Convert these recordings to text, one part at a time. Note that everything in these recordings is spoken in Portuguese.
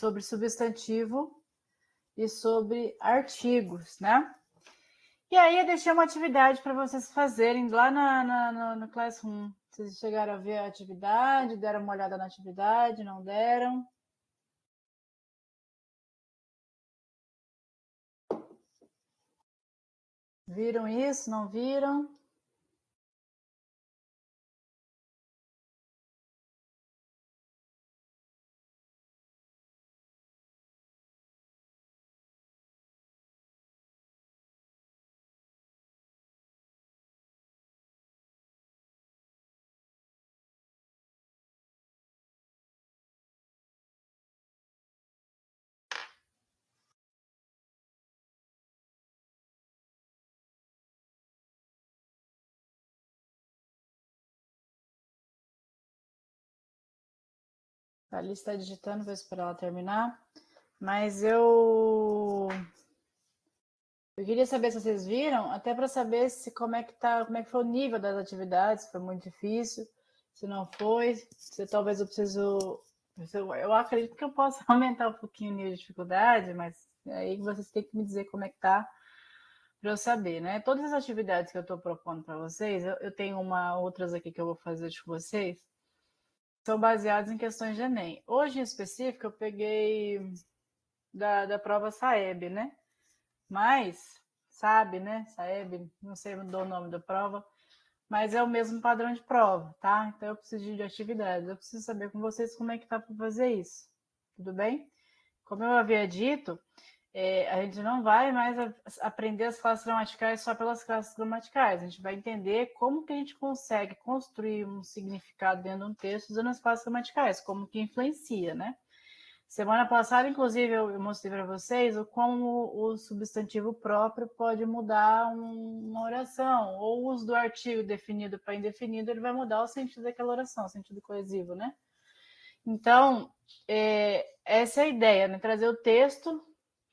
sobre substantivo e sobre artigos, né? E aí eu deixei uma atividade para vocês fazerem lá no Classroom. Vocês chegaram a ver a atividade, deram uma olhada na atividade, não deram? Viram isso, não viram? A Alice está digitando, vou esperar ela terminar. Mas eu queria saber se vocês viram, até para saber se como é que foi o nível das atividades, se foi muito difícil, se não foi, se talvez eu preciso. Eu acredito que eu possa aumentar um pouquinho o nível de dificuldade, mas aí vocês têm que me dizer como é que tá para eu saber, né? Todas as atividades que eu estou propondo para vocês, eu tenho outras aqui que eu vou fazer com vocês, são baseadas em questões de Enem. Hoje, em específico, eu peguei da prova Saeb, né? Mas, sabe, né? Saeb, não sei o nome da prova, mas é o mesmo padrão de prova, tá? Então eu preciso de atividades. Eu preciso saber com vocês como é que tá para fazer isso. Tudo bem? Como eu havia dito, a gente não vai mais aprender as classes gramaticais só pelas classes gramaticais. A gente vai entender como que a gente consegue construir um significado dentro de um texto usando as classes gramaticais, como que influencia, né? Semana passada, inclusive, eu mostrei para vocês como o substantivo próprio pode mudar uma oração, ou o uso do artigo definido para indefinido, ele vai mudar o sentido daquela oração, o sentido coesivo, né? Então, essa é a ideia, né? Trazer o texto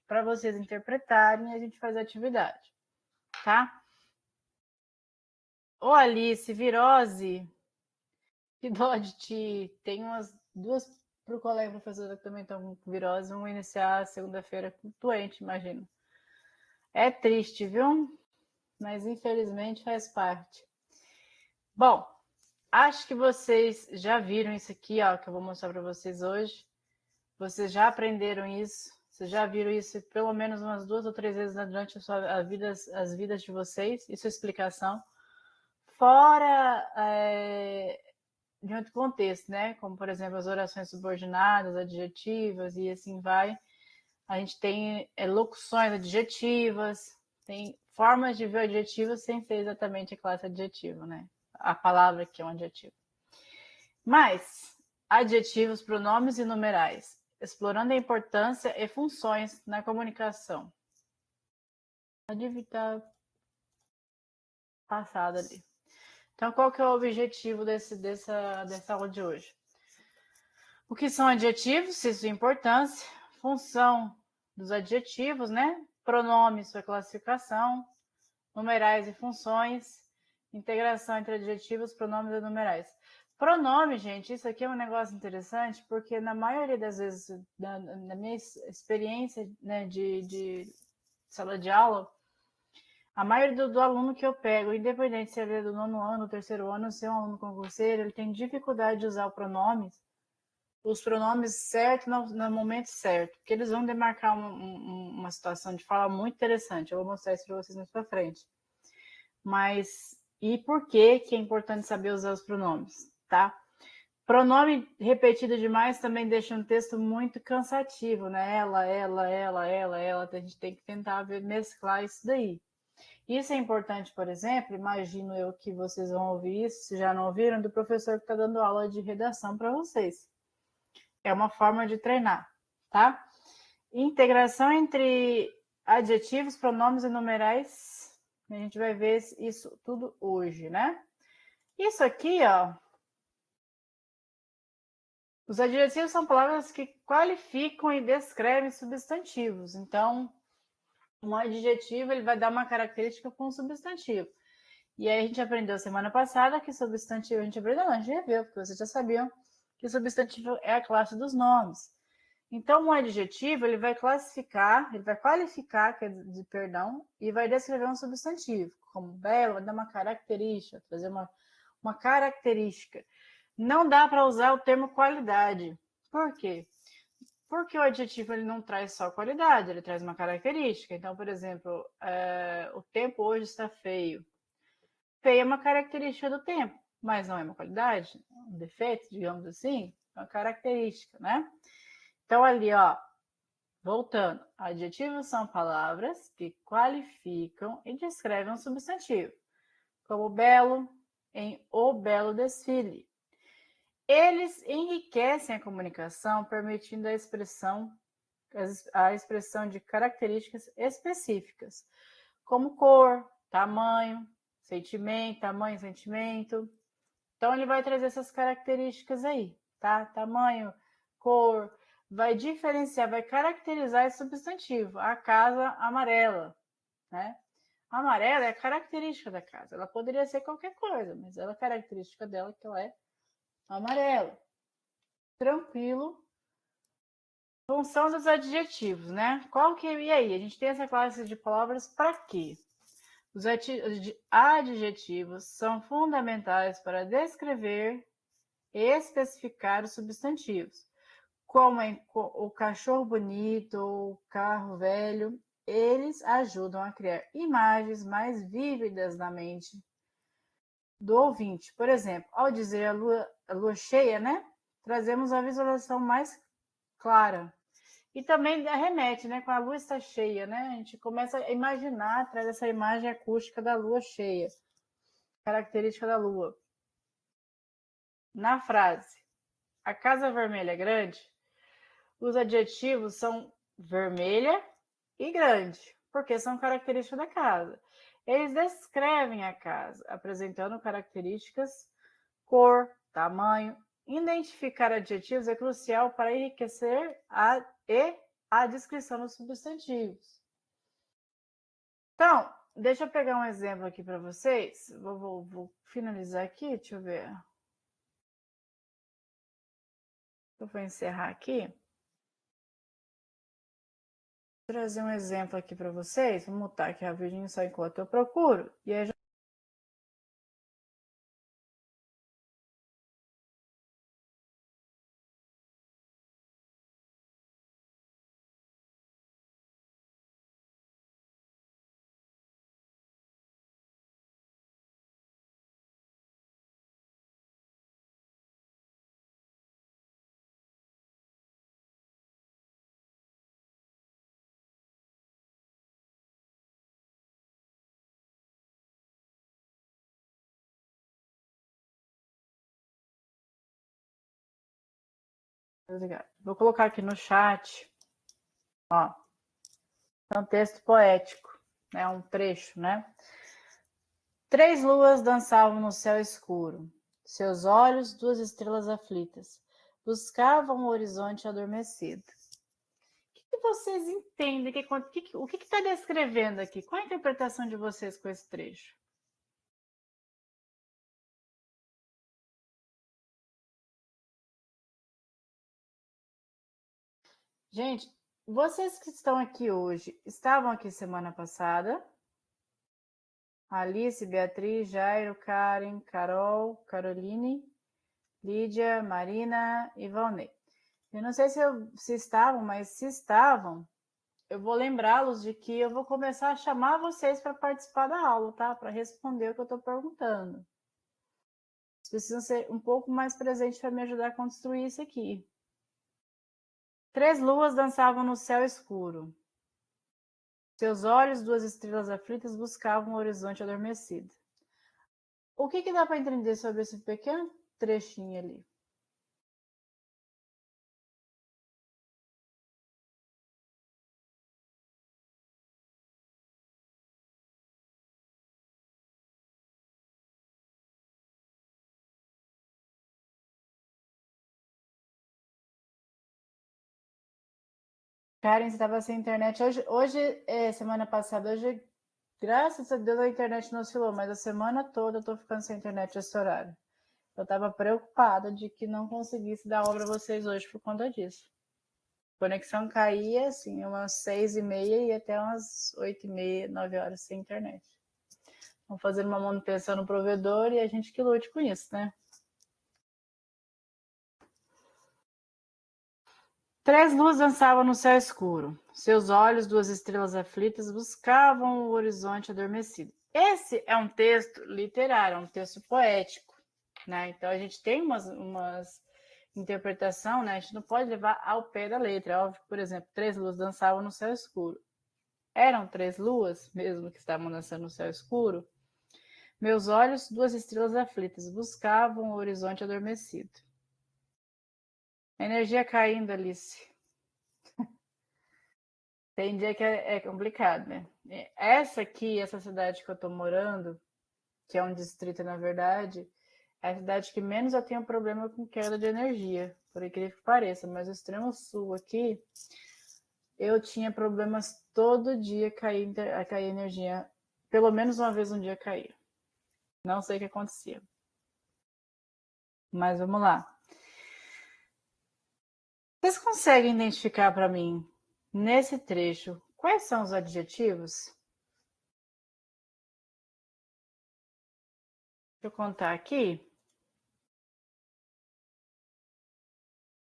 para vocês interpretarem e a gente fazer a atividade, tá? Ô, Alice, virose, que dó de ti. Tem umas duas pro colega professora que também estão com virose, vão iniciar segunda-feira doente, imagino. É triste, viu? Mas infelizmente faz parte. Bom, acho que vocês já viram isso aqui, ó, que eu vou mostrar para vocês hoje. Vocês já aprenderam isso. Vocês já viram isso pelo menos umas 2 ou 3 vezes durante as vidas de vocês. Isso é explicação. Fora de outro contexto, né? Como, por exemplo, as orações subordinadas, adjetivas e assim vai. A gente tem locuções adjetivas, tem formas de ver o adjetivo sem ser exatamente a classe adjetivo, né? A palavra que é um adjetivo. Mas, adjetivos, pronomes e numerais, explorando a importância e funções na comunicação. Pode evitar passada ali. Então, qual que é o objetivo dessa aula de hoje? O que são adjetivos e sua importância, função dos adjetivos, né? Pronomes, sua classificação, numerais e funções, integração entre adjetivos, pronomes e numerais. Pronome, gente, isso aqui é um negócio interessante, porque na maioria das vezes, na minha experiência, né, de sala de aula, a maioria do aluno que eu pego, independente se ele é do 9º ano, 3º ano, se é um aluno concurseiro, ele tem dificuldade de usar os pronomes certos no momento certo, porque eles vão demarcar uma situação de fala muito interessante. Eu vou mostrar isso para vocês mais para frente. Mas, e por que é importante saber usar os pronomes, tá? Pronome repetido demais também deixa um texto muito cansativo, né? Ela. A gente tem que tentar mesclar isso daí. Isso é importante, por exemplo, imagino eu que vocês vão ouvir isso, se já não ouviram, do professor que está dando aula de redação para vocês. É uma forma de treinar, tá? Integração entre adjetivos, pronomes e numerais. A gente vai ver isso tudo hoje, né? Isso aqui, ó. Os adjetivos são palavras que qualificam e descrevem substantivos. Então, um adjetivo ele vai dar uma característica para um substantivo. E aí a gente aprendeu semana passada que substantivo, a gente aprendeu, não, a gente já viu, porque vocês já sabiam que o substantivo é a classe dos nomes. Então, um adjetivo, ele vai classificar, ele vai qualificar, perdão, e vai descrever um substantivo, como belo, vai dar uma característica, trazer uma característica. Não dá para usar o termo qualidade. Por quê? Porque o adjetivo ele não traz só qualidade, ele traz uma característica. Então, por exemplo, o tempo hoje está feio. Feio é uma característica do tempo, mas não é uma qualidade, um defeito, digamos assim, é uma característica, né? Então, ali, ó, voltando, adjetivos são palavras que qualificam e descrevem um substantivo, como belo, em o belo desfile. Eles enriquecem a comunicação, permitindo a expressão de características específicas, como cor, tamanho, sentimento. Então, ele vai trazer essas características aí, tá? Tamanho, cor, vai diferenciar, vai caracterizar esse substantivo. A casa amarela, né? Amarela é a característica da casa. Ela poderia ser qualquer coisa, mas a característica dela é que ela é amarela. Tranquilo. Função dos adjetivos, né? E aí? A gente tem essa classe de palavras para quê? Os adjetivos são fundamentais para descrever e especificar os substantivos, como o cachorro bonito ou o carro velho. Eles ajudam a criar imagens mais vívidas na mente do ouvinte. Por exemplo, ao dizer a lua cheia, né? Trazemos a visualização mais clara. E também remete, né? Com a lua está cheia, né? A gente começa a imaginar, traz essa imagem acústica da lua cheia, característica da lua. Na frase, a casa vermelha é grande, os adjetivos são vermelha e grande, porque são características da casa. Eles descrevem a casa, apresentando características, cor, tamanho. Identificar adjetivos é crucial para enriquecer a descrição dos substantivos. Então, deixa eu pegar um exemplo aqui para vocês. Vou finalizar aqui, deixa eu ver. Eu vou encerrar aqui. Vou trazer um exemplo aqui para vocês. Vou mutar aqui rapidinho só enquanto eu procuro. E aí vou colocar aqui no chat. Ó, é um texto poético, né? Um trecho, né? 3 luas dançavam no céu escuro. Seus olhos, 2 estrelas aflitas, buscavam o horizonte adormecido. O que vocês entendem? O que está descrevendo aqui? Qual a interpretação de vocês com esse trecho? Gente, vocês que estão aqui hoje, estavam aqui semana passada? Alice, Beatriz, Jairo, Karen, Carol, Caroline, Lídia, Marina e Valnei. Eu não sei se estavam, mas se estavam, eu vou lembrá-los de que eu vou começar a chamar vocês para participar da aula, tá? Para responder o que eu estou perguntando. Vocês precisam ser um pouco mais presentes para me ajudar a construir isso aqui. 3 luas dançavam no céu escuro. Seus olhos, 2 estrelas aflitas, buscavam o horizonte adormecido. O que dá para entender sobre esse pequeno trechinho ali? Karen, você estava sem internet. Semana passada, graças a Deus, a internet não oscilou, mas a semana toda eu tô ficando sem internet esse horário. Eu estava preocupada de que não conseguisse dar aula para vocês hoje por conta disso. Conexão caía, assim, umas 6h30 e até umas 8h30, 9 horas sem internet. Vamos fazendo uma manutenção no provedor e a gente que lute com isso, né? 3 luzes dançavam no céu escuro. Seus olhos, 2 estrelas aflitas, buscavam o horizonte adormecido. Esse é um texto literário, é um texto poético, né? Então a gente tem umas interpretação, né? A gente não pode levar ao pé da letra. É óbvio que, por exemplo, 3 luzes dançavam no céu escuro. Eram 3 luas, mesmo que estavam dançando no céu escuro? Meus olhos, 2 estrelas aflitas, buscavam o horizonte adormecido. A energia caindo, Alice. Tem dia que é complicado, né? Essa aqui, essa cidade que eu tô morando, que é um distrito, na verdade, é a cidade que menos eu tenho problema com queda de energia, por incrível que pareça. Mas o extremo sul aqui, eu tinha problemas todo dia cair energia. Pelo menos uma vez um dia caía. Não sei o que acontecia. Mas vamos lá. Vocês conseguem identificar para mim, nesse trecho, quais são os adjetivos? Deixa eu contar aqui.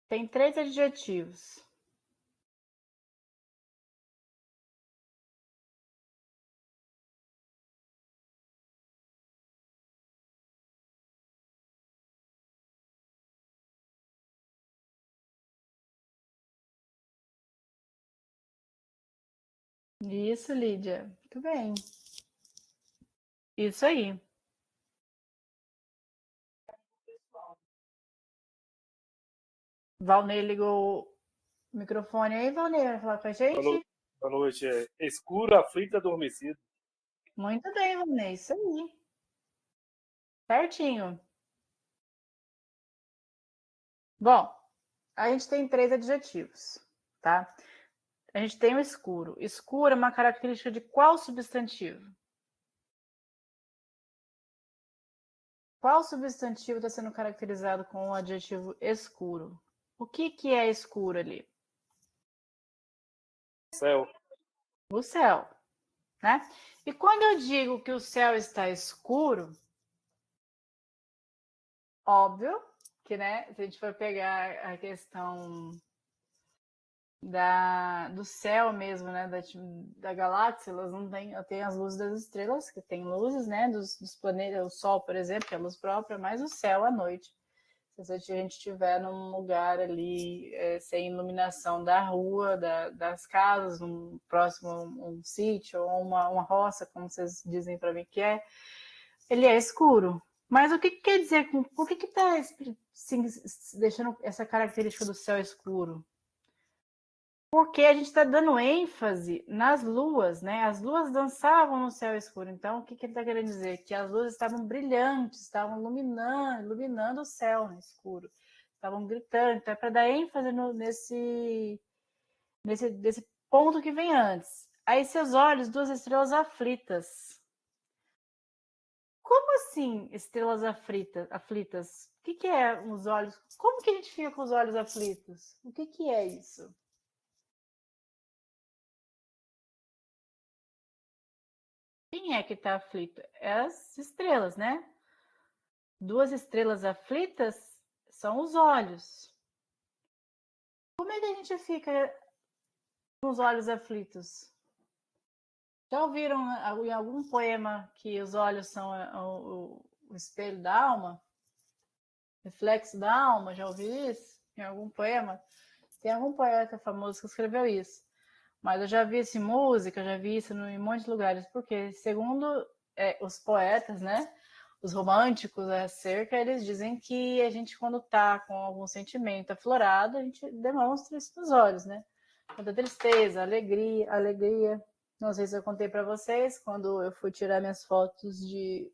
Tem 3 adjetivos. Isso, Lídia. Muito bem. Isso aí. Valnei ligou o microfone aí, Valnei, vai falar com a gente? Boa noite. Escuro, aflito, adormecido. Muito bem, Valnei. Isso aí. Certinho. Bom, a gente tem 3 adjetivos, tá? A gente tem o escuro. Escuro é uma característica de qual substantivo? Qual substantivo está sendo caracterizado com o adjetivo escuro? O que é escuro ali? Céu. O céu, né? E quando eu digo que o céu está escuro, óbvio que, né, se a gente for pegar a questão do céu mesmo, né, da galáxia, elas não tem as luzes das estrelas, que tem luzes, né, dos planetas, o Sol, por exemplo, que é a luz própria, mas o céu à noite. Se a gente estiver num lugar ali sem iluminação da rua, das casas, próximo a um sítio ou uma roça, como vocês dizem para mim que é, ele é escuro. Mas o que quer dizer? Por que está deixando essa característica do céu escuro? Porque a gente está dando ênfase nas luas, né? As luas dançavam no céu escuro. Então, o que ele está querendo dizer? Que as luzes estavam brilhantes, estavam iluminando o céu no escuro. Estavam gritando. Então, é para dar ênfase nesse ponto que vem antes. Aí, seus olhos, 2 estrelas aflitas. Como assim, estrelas aflitas? O que é os olhos? Como que a gente fica com os olhos aflitos? O que é isso? Quem é que está aflito? É as estrelas, né? 2 estrelas aflitas são os olhos. Como é que a gente fica com os olhos aflitos? Já ouviram em algum poema que os olhos são o espelho da alma? Reflexo da alma? Já ouviu isso? Em algum poema? Tem algum poeta famoso que escreveu isso. Mas eu já vi isso em música, já vi isso em muitos lugares, porque segundo os poetas, né, os românticos acerca, eles dizem que a gente, quando tá com algum sentimento aflorado, a gente demonstra isso nos olhos, né? Quando tristeza, alegria. Não sei se eu contei para vocês, quando eu fui tirar minhas fotos de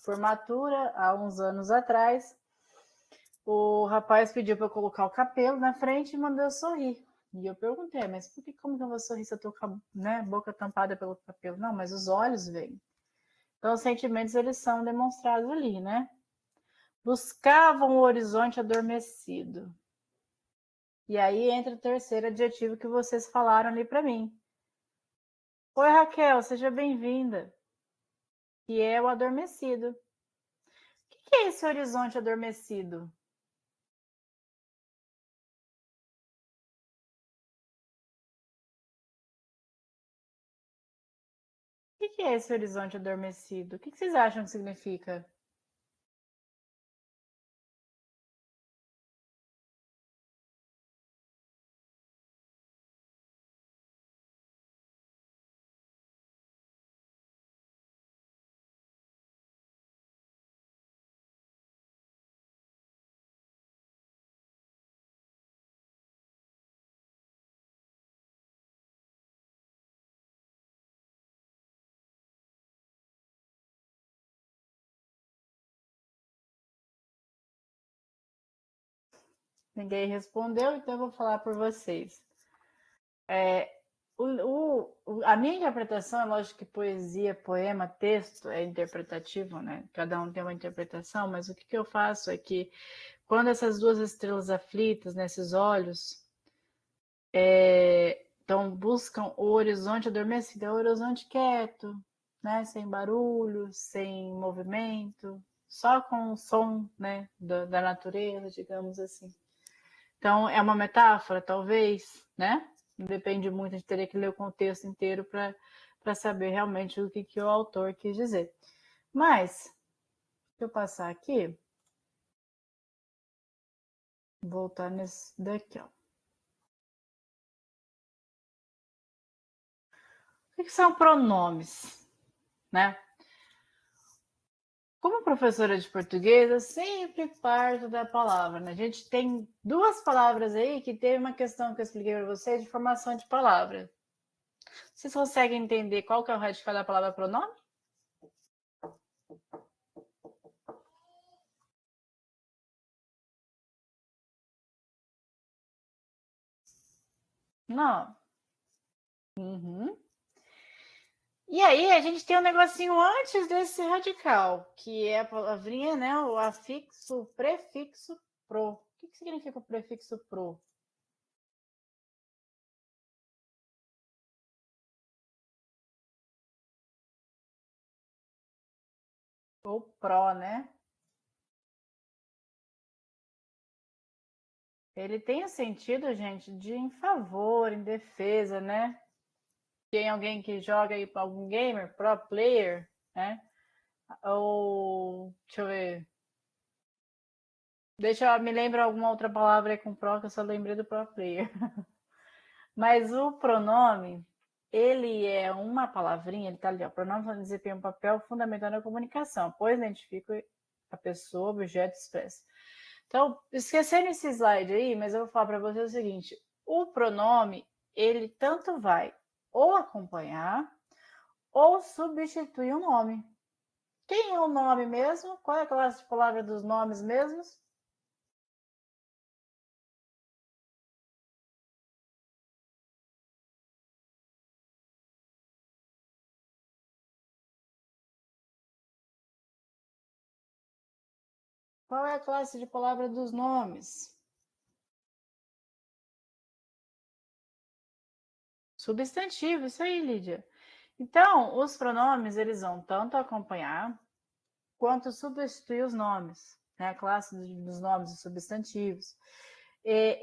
formatura há uns anos atrás, o rapaz pediu para eu colocar o cabelo na frente e mandou eu sorrir. E eu perguntei, mas como que eu vou sorrir se eu tô com a boca tampada pelo cabelo? Não, mas os olhos vêm. Então, os sentimentos, eles são demonstrados ali, né? Buscavam o horizonte adormecido. E aí entra o terceiro adjetivo que vocês falaram ali para mim. Oi, Raquel, seja bem-vinda. Que é o adormecido. O que é esse horizonte adormecido? O que é esse horizonte adormecido? O que vocês acham que significa? Ninguém respondeu, então eu vou falar por vocês. A minha interpretação, é lógico que poesia, poema, texto é interpretativo, né? Cada um tem uma interpretação, mas o que eu faço é que quando essas duas estrelas aflitas nesses olhos então buscam o horizonte adormecido, é o horizonte quieto, né? Sem barulho, sem movimento, só com o som, né? da natureza, digamos assim. Então, é uma metáfora, talvez, né? Depende muito, a gente teria que ler o contexto inteiro para saber realmente o que o autor quis dizer. Mas, deixa eu passar aqui, voltar nesse daqui, ó. O que são pronomes, né? Como professora de português, eu sempre parto da palavra, né? A gente tem duas palavras aí que teve uma questão que eu expliquei para vocês de formação de palavra. Vocês conseguem entender qual que é o radical da palavra pronome? Não. Uhum. E aí, a gente tem um negocinho antes desse radical, que é a palavrinha, né? O afixo, o prefixo pro. O que significa o prefixo pro? Ou pró, né? Ele tem o sentido, gente, de em favor, em defesa, né? Tem alguém que joga aí para algum gamer, pro player, né? Ou, deixa eu ver. Me lembrar alguma outra palavra aí com pro, que eu só lembrei do pro player. Mas o pronome, ele é uma palavrinha, ele está ali, ó. Pronome desempenha um papel fundamental na comunicação, pois identifica a pessoa, objeto, espécie. Então, esquecendo esse slide aí, mas eu vou falar para você o seguinte: o pronome, ele tanto vai ou acompanhar ou substituir o nome. Quem é o nome mesmo? Qual é a classe de palavra dos nomes mesmos? Qual é a classe de palavra dos nomes? Substantivo, isso aí, Lídia. Então, os pronomes, eles vão tanto acompanhar quanto substituir os nomes, né? A classe dos nomes e substantivos.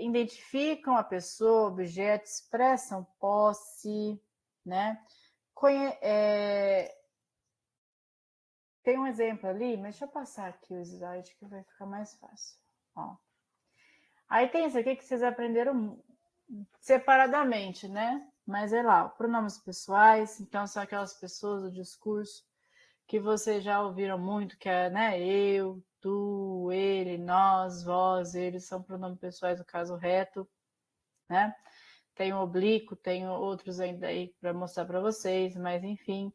Identificam a pessoa, objeto, expressam posse, né? Tem um exemplo ali, mas deixa eu passar aqui o slide que vai ficar mais fácil. Ó. Aí tem isso aqui que vocês aprenderam separadamente, né? Mas é lá, pronomes pessoais, então são aquelas pessoas do discurso que vocês já ouviram muito, que é, né, eu, tu, ele, nós, vós, eles são pronomes pessoais no caso reto, né? Tem o oblíquo, tem outros ainda aí para mostrar para vocês, mas enfim.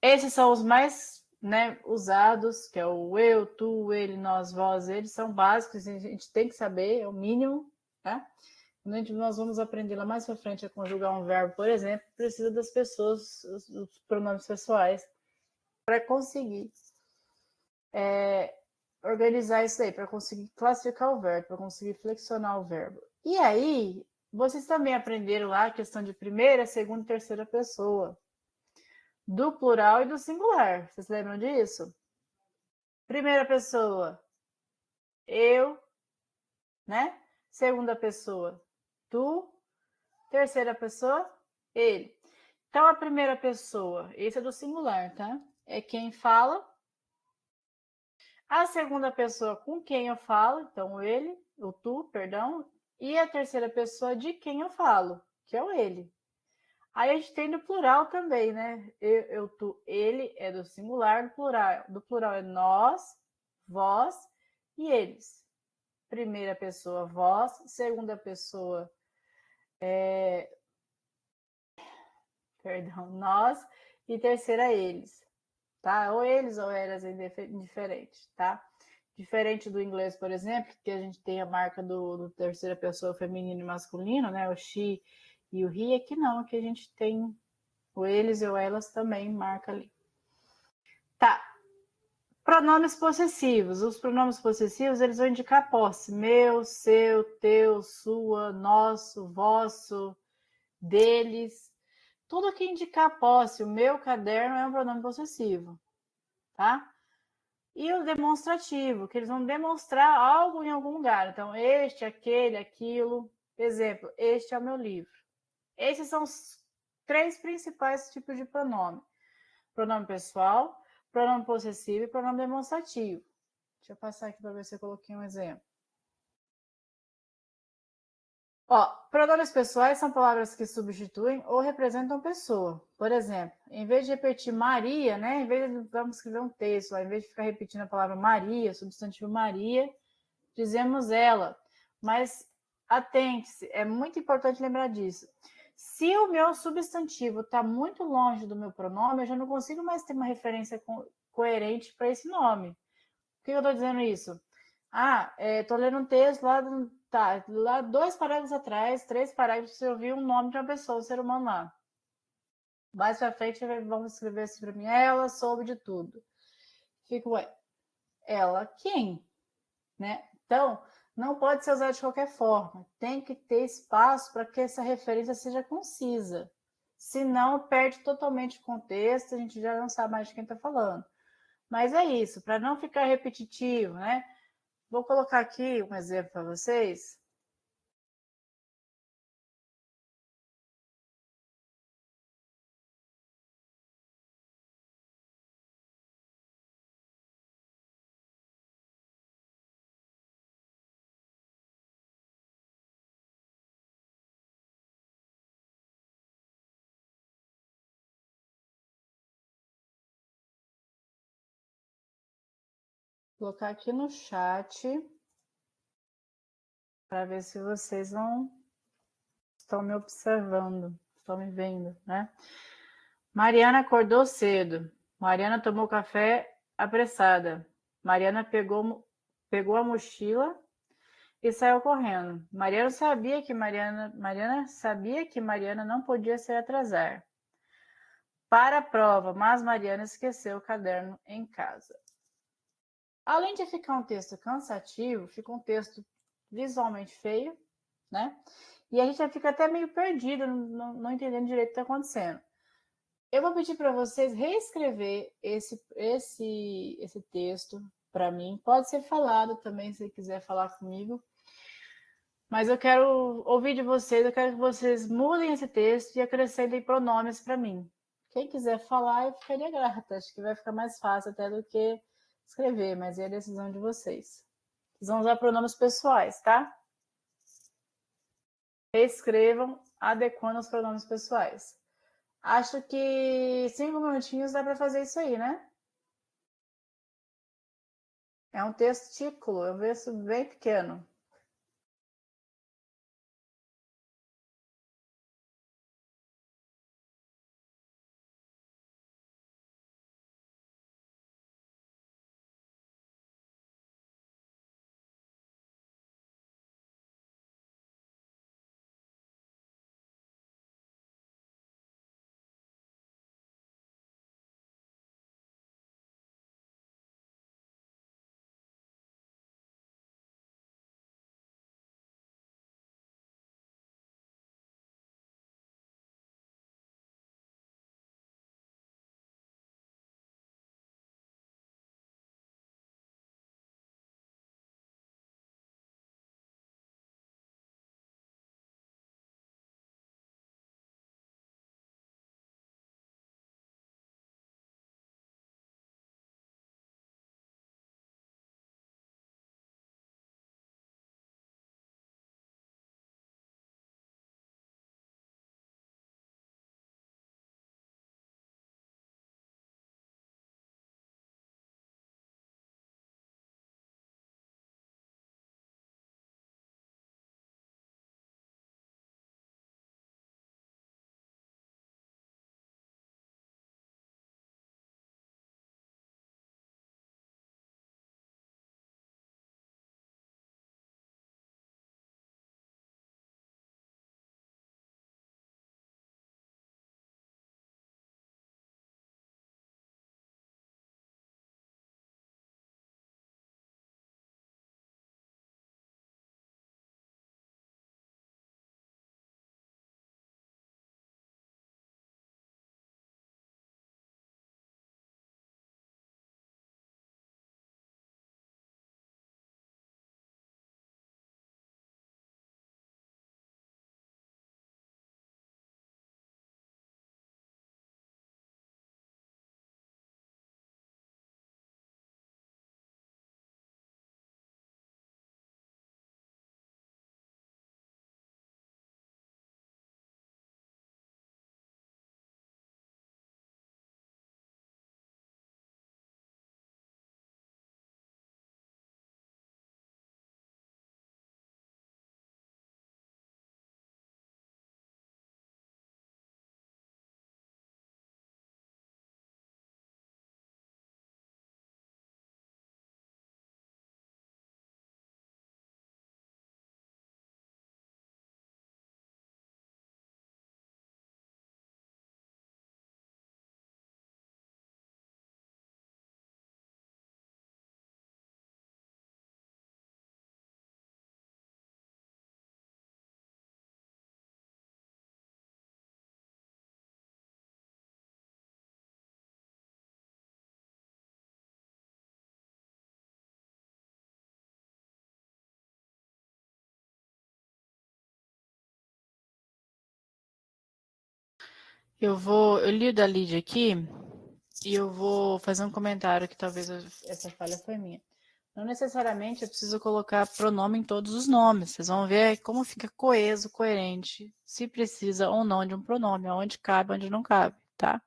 Esses são os mais, né, usados, que é o eu, tu, ele, nós, vós, eles são básicos, a gente tem que saber, é o mínimo, né? Quando nós vamos aprender lá mais para frente a conjugar um verbo, por exemplo, precisa das pessoas, os pronomes pessoais, para conseguir organizar isso aí, para conseguir classificar o verbo, para conseguir flexionar o verbo. E aí, vocês também aprenderam lá a questão de primeira, segunda e terceira pessoa, do plural e do singular. Vocês lembram disso? Primeira pessoa, eu, né? Segunda pessoa, tu. Terceira pessoa, ele. Então, a primeira pessoa, esse é do singular, tá? É quem fala. A segunda pessoa com quem eu falo, então ele, o tu, perdão. E a terceira pessoa de quem eu falo, que é o ele. Aí a gente tem no plural também, né? Eu, tu, ele é do singular, do plural é nós, vós e eles. Primeira pessoa, vós. Segunda pessoa, perdão, nós. E terceira, eles. Tá? Ou eles ou elas é indiferente, tá? Diferente do inglês, por exemplo, que a gente tem a marca do terceira pessoa feminino e masculino, né? O she e o he, aqui não, aqui a gente tem o eles e o elas também marca ali. Tá. Pronomes possessivos. Os pronomes possessivos, eles vão indicar posse. Meu, seu, teu, sua, nosso, vosso, deles. Tudo que indicar posse. O meu caderno é um pronome possessivo, tá? E o demonstrativo, que eles vão demonstrar algo em algum lugar. Então, este, aquele, aquilo. Exemplo, este é o meu livro. Esses são os 3 principais tipos de pronome. Pronome pessoal, pronome possessivo e pronome demonstrativo. Deixa eu passar aqui para ver se eu coloquei um exemplo. Ó, pronomes pessoais são palavras que substituem ou representam pessoa. Por exemplo, em vez de repetir Maria, né? Em vez de vamos escrever um texto, lá, em vez de ficar repetindo a palavra Maria, substantivo Maria, dizemos ela. Mas atente-se, é muito importante lembrar disso. Se o meu substantivo está muito longe do meu pronome, eu já não consigo mais ter uma referência coerente para esse nome. Por que eu estou dizendo isso? Estou lendo um texto lá 2 parágrafos atrás, 3 parágrafos, você ouviu um nome de uma pessoa, um ser humano lá. Mais pra frente, vamos escrever assim para mim, ela soube de tudo. Fico, ué, ela quem? Né? Então, não pode ser usado de qualquer forma. Tem que ter espaço para que essa referência seja concisa. Senão, perde totalmente o contexto, a gente já não sabe mais de quem está falando. Mas é isso, para não ficar repetitivo, né? Vou colocar aqui um exemplo para vocês. Vou colocar aqui no chat para ver se vocês estão me observando, estão me vendo, né? Mariana acordou cedo. Mariana tomou café apressada. Mariana pegou a mochila e saiu correndo. Mariana sabia que Mariana não podia se atrasar para a prova, mas Mariana esqueceu o caderno em casa. Além de ficar um texto cansativo, fica um texto visualmente feio, né? E a gente já fica até meio perdido, não entendendo direito o que está acontecendo. Eu vou pedir para vocês reescrever esse texto para mim. Pode ser falado também, se quiser falar comigo. Mas eu quero ouvir de vocês, eu quero que vocês mudem esse texto e acrescentem pronomes para mim. Quem quiser falar, eu ficaria grata. Acho que vai ficar mais fácil até do que escrever, mas é a decisão de vocês. Vocês vão usar pronomes pessoais, tá? Reescrevam adequando os pronomes pessoais. Acho que 5 minutinhos dá para fazer isso aí, né? É um testículo, é um texto bem pequeno. Eu li o da Lídia aqui e eu vou fazer um comentário que talvez essa falha foi minha. Não necessariamente eu preciso colocar pronome em todos os nomes. Vocês vão ver como fica coeso, coerente, se precisa ou não de um pronome, onde cabe, onde não cabe, tá?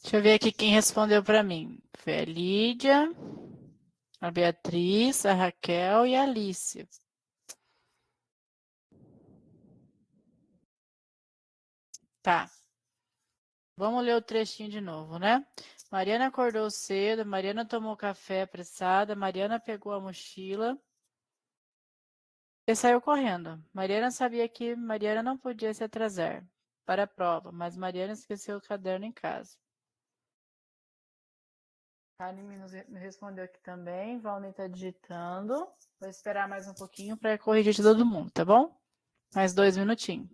Deixa eu ver aqui quem respondeu para mim. Foi a Lídia, a Beatriz, a Raquel e a Alice. Tá. Vamos ler o trechinho de novo, né? Mariana acordou cedo, Mariana tomou café apressada, Mariana pegou a mochila e saiu correndo. Mariana sabia que Mariana não podia se atrasar para a prova, mas Mariana esqueceu o caderno em casa. A Anime me respondeu aqui também. Valnei está digitando. Vou esperar mais um pouquinho para corrigir de todo mundo, tá bom? Mais 2 minutinhos.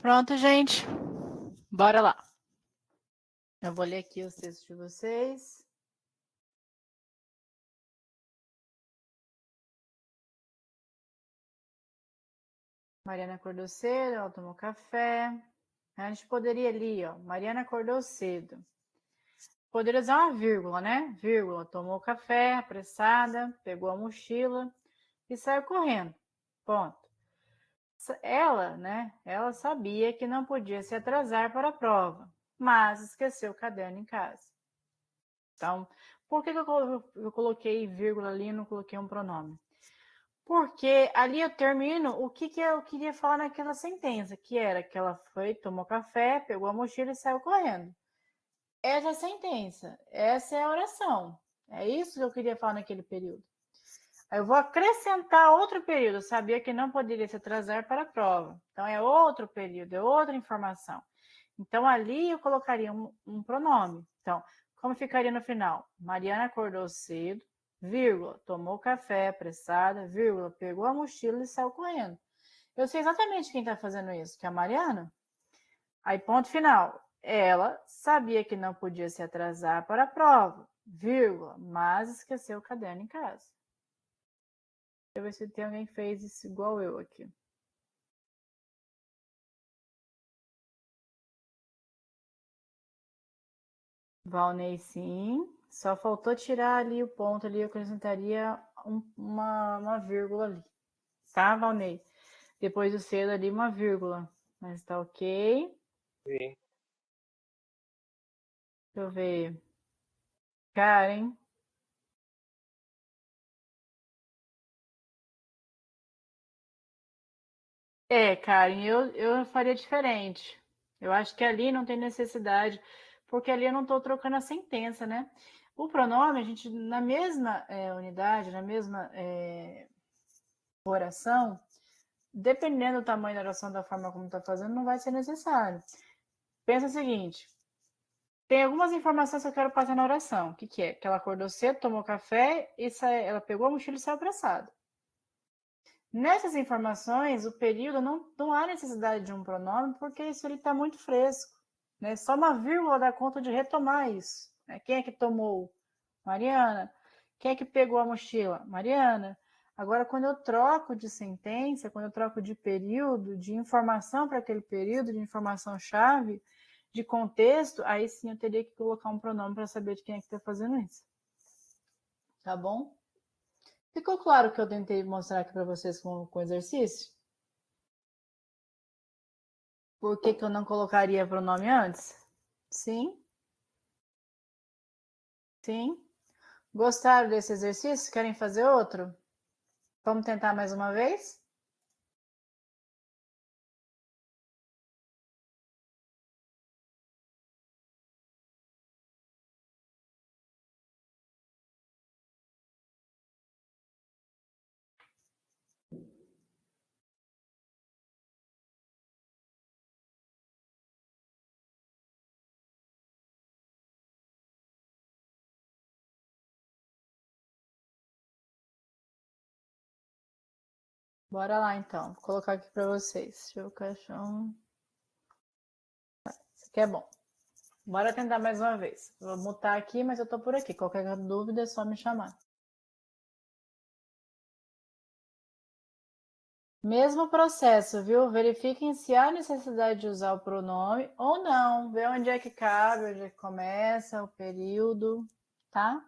Pronto, gente. Bora lá. Eu vou ler aqui os textos de vocês. Mariana acordou cedo, ela tomou café. A gente poderia ali, ó. Mariana acordou cedo. Poderia usar uma vírgula, né? Vírgula. Tomou café, apressada, pegou a mochila e saiu correndo. Ponto. Ela, né? Ela sabia que não podia se atrasar para a prova, mas esqueceu o caderno em casa. Então, por que eu coloquei vírgula ali e não coloquei um pronome? Porque ali eu termino o que eu queria falar naquela sentença, que era que ela foi, tomou café, pegou a mochila e saiu correndo. Essa é a sentença, essa é a oração. É isso que eu queria falar naquele período. Aí eu vou acrescentar outro período. Eu sabia que não poderia se atrasar para a prova. Então é outro período, é outra informação. Então ali eu colocaria um pronome. Então, como ficaria no final? Mariana acordou cedo, vírgula, tomou café apressada, vírgula, pegou a mochila e saiu correndo. Eu sei exatamente quem está fazendo isso, que é a Mariana. Aí, ponto final. Ela sabia que não podia se atrasar para a prova, vírgula, mas esqueceu o caderno em casa. Deixa eu ver se tem alguém que fez isso igual eu aqui. Valnei, sim. Só faltou tirar ali o ponto ali, eu acrescentaria uma vírgula ali. Tá, Valnei? Depois do cedo ali, uma vírgula. Mas tá ok. Sim. Deixa eu ver. Karen. Karen, eu faria diferente. Eu acho que ali não tem necessidade, porque ali eu não estou trocando a sentença, né? O pronome, a gente, na mesma unidade, na mesma oração, dependendo do tamanho da oração, da forma como está fazendo, não vai ser necessário. Pensa o seguinte: tem algumas informações que eu quero passar na oração. O que é? Que ela acordou cedo, tomou café, e ela pegou a mochila e saiu apressada. Nessas informações, o período não há necessidade de um pronome, porque isso está muito fresco. Né? Só uma vírgula dá conta de retomar isso. Né? Quem é que tomou? Mariana. Quem é que pegou a mochila? Mariana. Agora, quando eu troco de sentença, quando eu troco de período, de informação para aquele período, de informação-chave, de contexto, aí sim eu teria que colocar um pronome para saber de quem é que está fazendo isso. Tá bom? Ficou claro o que eu tentei mostrar aqui para vocês com exercício? Por que eu não colocaria pronome antes? Sim? Sim? Gostaram desse exercício? Querem fazer outro? Vamos tentar mais uma vez? Bora lá então. Vou colocar aqui para vocês. Deixa eu caixão. Isso aqui é bom. Bora tentar mais uma vez. Vou mutar aqui, mas eu tô por aqui. Qualquer dúvida é só me chamar. Mesmo processo, viu? Verifiquem se há necessidade de usar o pronome ou não. Vê onde é que cabe, onde é que começa, o período, tá?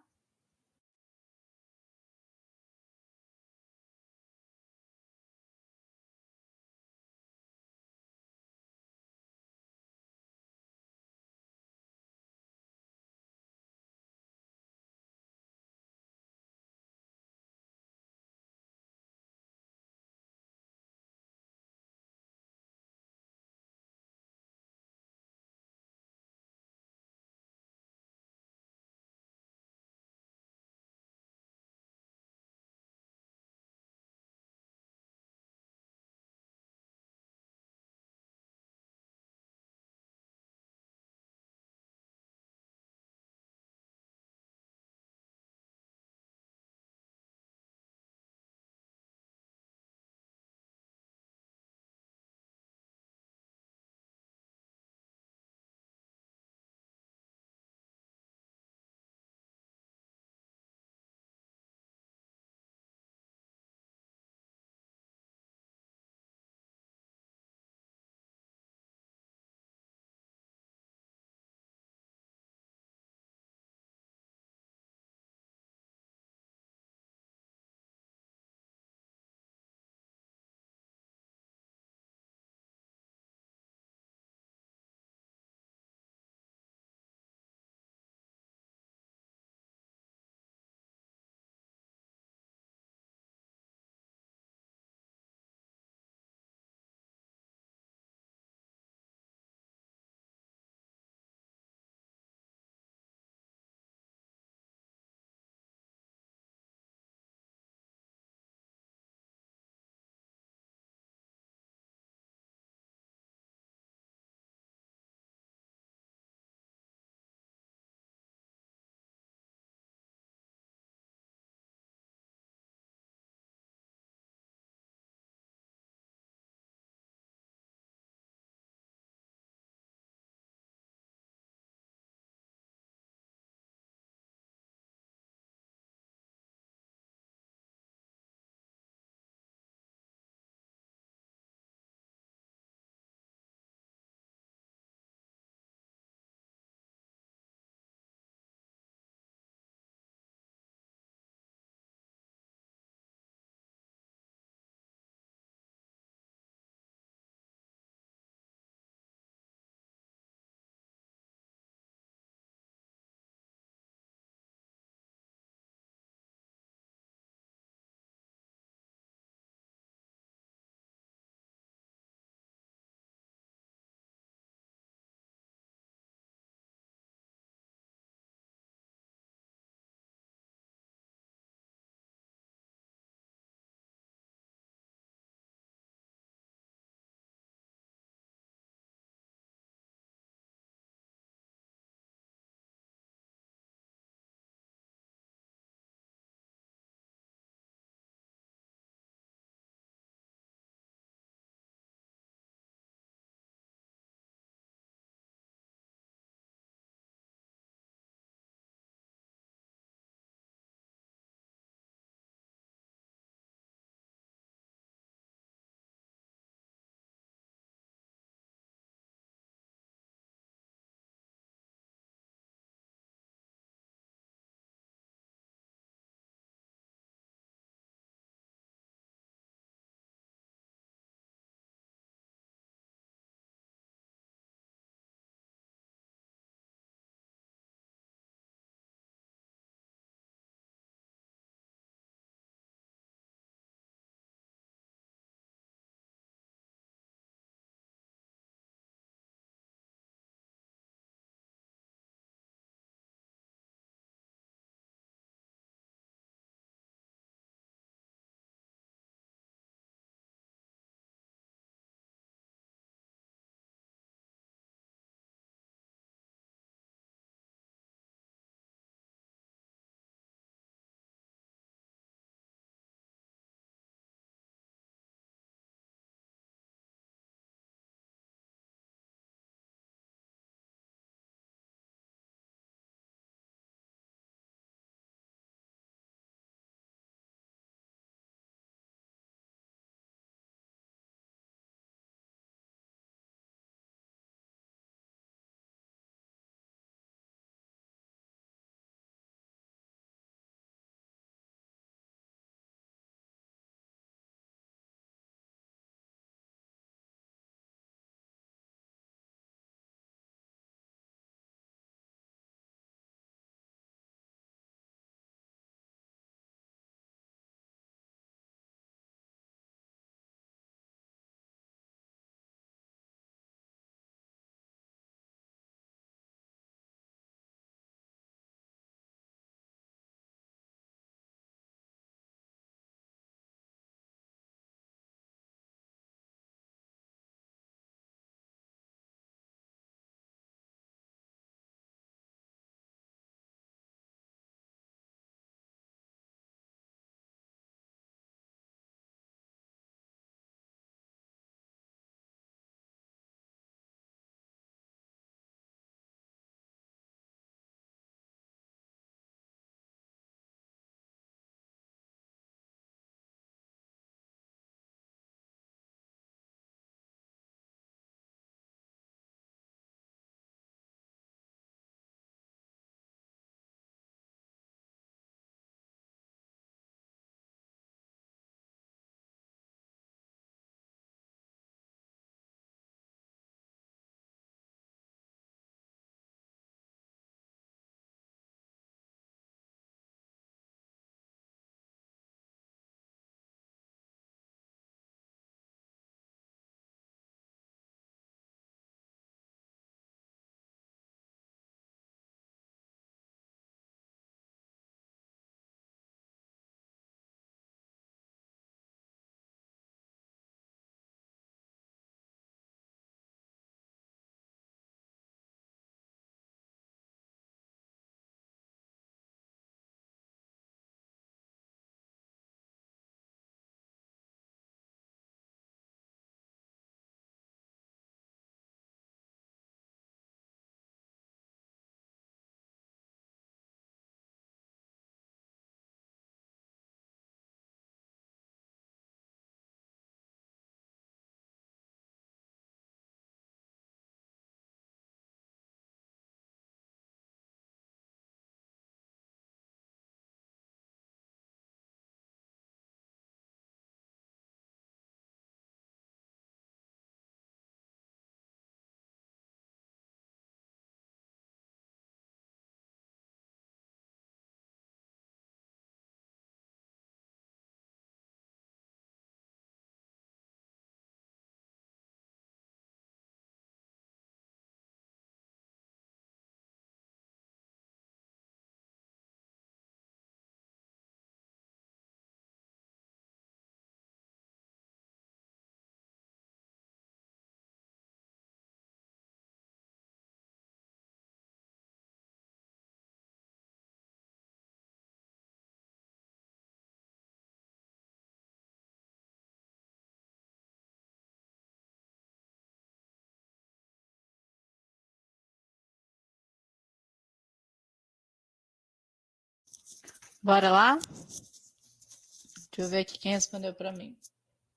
Bora lá? Deixa eu ver aqui quem respondeu para mim.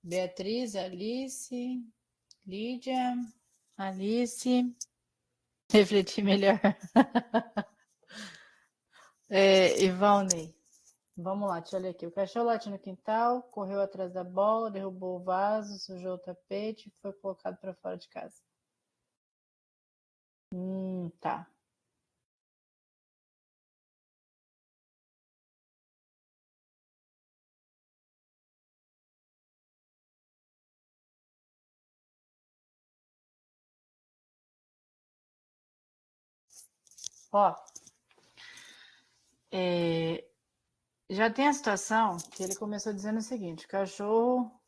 Beatriz, Alice, Lídia, Alice. Refletir melhor. Ivone. Vamos lá, deixa eu ler aqui. O cachorro late no quintal, correu atrás da bola, derrubou o vaso, sujou o tapete e foi colocado para fora de casa. Tá. Ó, já tem a situação que ele começou dizendo o seguinte: o cachorro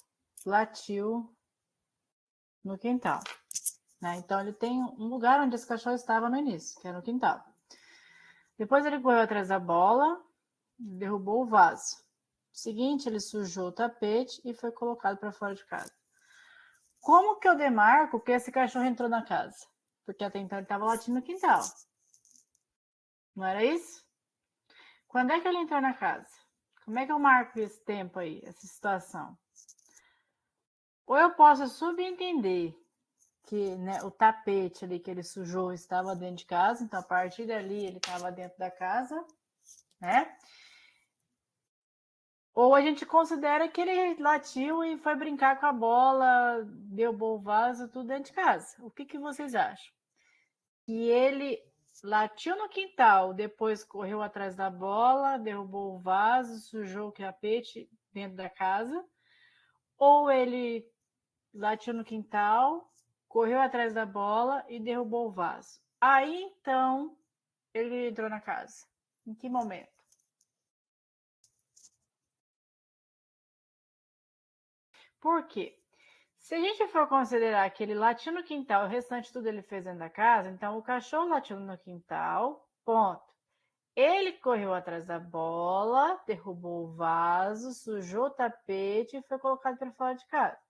latiu no quintal. Né? Então ele tem um lugar onde esse cachorro estava no início, que era no quintal. Depois ele correu atrás da bola, derrubou o vaso. No seguinte, ele sujou o tapete e foi colocado para fora de casa. Como que eu demarco que esse cachorro entrou na casa? Porque até então ele estava latindo no quintal. Não era isso? Quando é que ele entrou na casa? Como é que eu marco esse tempo aí, essa situação? Ou eu posso subentender que, né, o tapete ali que ele sujou estava dentro de casa, então a partir dali ele estava dentro da casa, né? Ou a gente considera que ele latiu e foi brincar com a bola, derrubou o vaso, tudo dentro de casa. O que vocês acham? Que ele latiu no quintal, depois correu atrás da bola, derrubou o vaso, sujou o tapete dentro da casa? Ou ele latiu no quintal, correu atrás da bola e derrubou o vaso? Aí então ele entrou na casa. Em que momento? Por quê? Se a gente for considerar que ele latiu no quintal, o restante tudo ele fez dentro da casa, então o cachorro latiu no quintal, ponto. Ele correu atrás da bola, derrubou o vaso, sujou o tapete e foi colocado para fora de casa.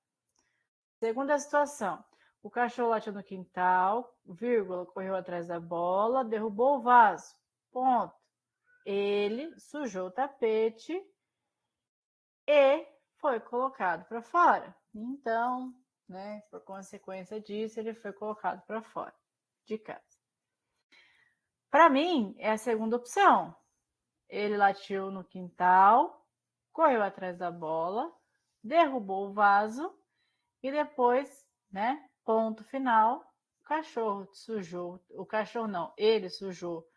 Segunda situação, o cachorro latiu no quintal, vírgula, correu atrás da bola, derrubou o vaso, ponto. Ele sujou o tapete e foi colocado para fora. Então, né, por consequência disso, ele foi colocado para fora de casa. Para mim, é a segunda opção. Ele latiu no quintal, correu atrás da bola, derrubou o vaso e depois, né, ponto final, o cachorro sujou, o cachorro não, ele sujou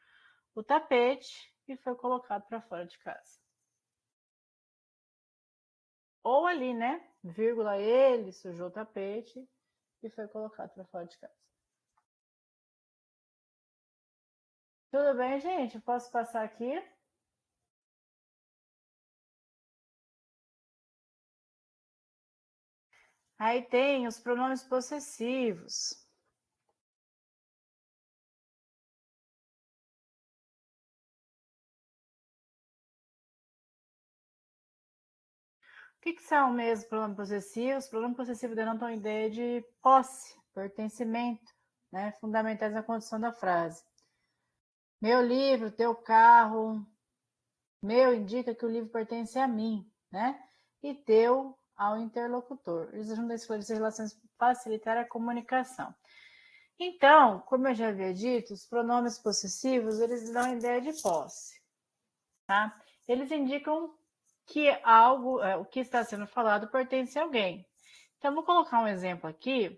o tapete e foi colocado para fora de casa. Ou ali, né? Vírgula, ele sujou o tapete e foi colocado para fora de casa. Tudo bem, gente? Posso passar aqui? Aí tem os pronomes possessivos. O que são mesmo os pronomes possessivos? Os pronomes possessivos denotam a ideia de posse, pertencimento, né? Fundamentais na condição da frase. Meu livro, teu carro. Meu indica que o livro pertence a mim, né? E teu ao interlocutor. Eles ajudam a esclarecer relações, facilitar a comunicação. Então, como eu já havia dito, os pronomes possessivos, eles dão a ideia de posse, tá? Eles indicam que algo, o que está sendo falado pertence a alguém. Então, vou colocar um exemplo aqui.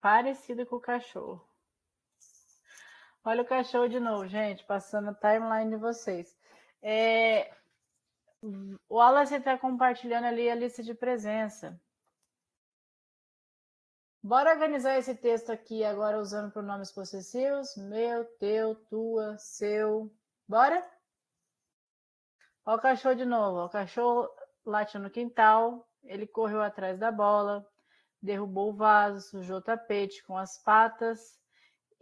Parecido com o cachorro. Olha o cachorro de novo, gente, passando a timeline de vocês. O Wallace está compartilhando ali a lista de presença. Bora organizar esse texto aqui agora usando pronomes possessivos. Meu, teu, tua, seu. Bora? Olha o cachorro de novo. O cachorro latiu no quintal. Ele correu atrás da bola. Derrubou o vaso. Sujou o tapete com as patas.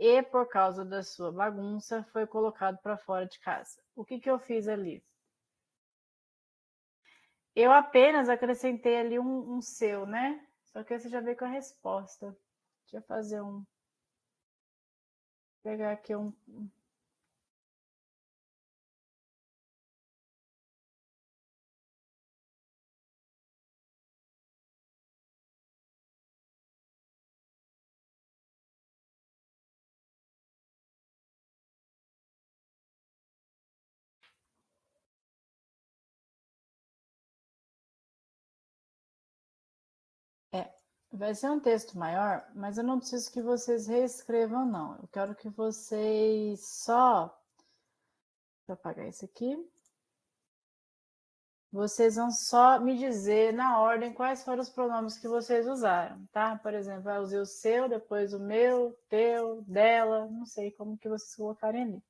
e por causa da sua bagunça foi colocado para fora de casa. O que eu fiz ali? Eu apenas acrescentei ali um seu, né? Só que aí você já veio com a resposta. Deixa eu fazer pegar aqui um. Vai ser um texto maior, mas eu não preciso que vocês reescrevam, não. Eu quero que vocês só. Vou apagar isso aqui. Vocês vão só me dizer na ordem quais foram os pronomes que vocês usaram, tá? Por exemplo, eu usei o seu, depois o meu, teu, dela, não sei como que vocês colocarem ali.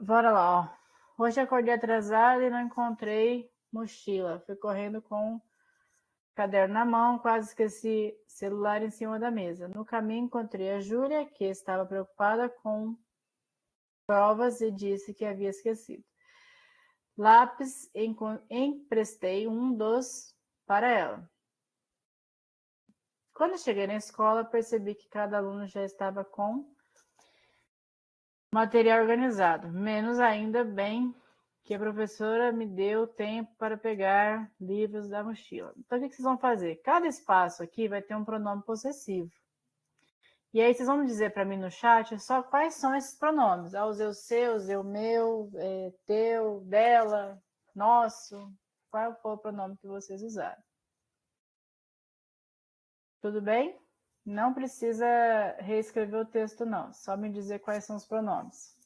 Bora lá, ó. Hoje acordei atrasada e não encontrei mochila. Fui correndo com caderno na mão, quase esqueci celular em cima da mesa. No caminho encontrei a Júlia, que estava preocupada com provas e disse que havia esquecido. Lápis, emprestei um dos para ela. Quando cheguei na escola, percebi que cada aluno já estava com material organizado, menos ainda bem que a professora me deu tempo para pegar livros da mochila. Então, o que vocês vão fazer? Cada espaço aqui vai ter um pronome possessivo. E aí vocês vão dizer para mim no chat só quais são esses pronomes. Ah, usei o seu, usei o meu, teu, dela, nosso. Qual foi o pronome que vocês usaram? Tudo bem? Não precisa reescrever o texto, não. Só me dizer quais são os pronomes.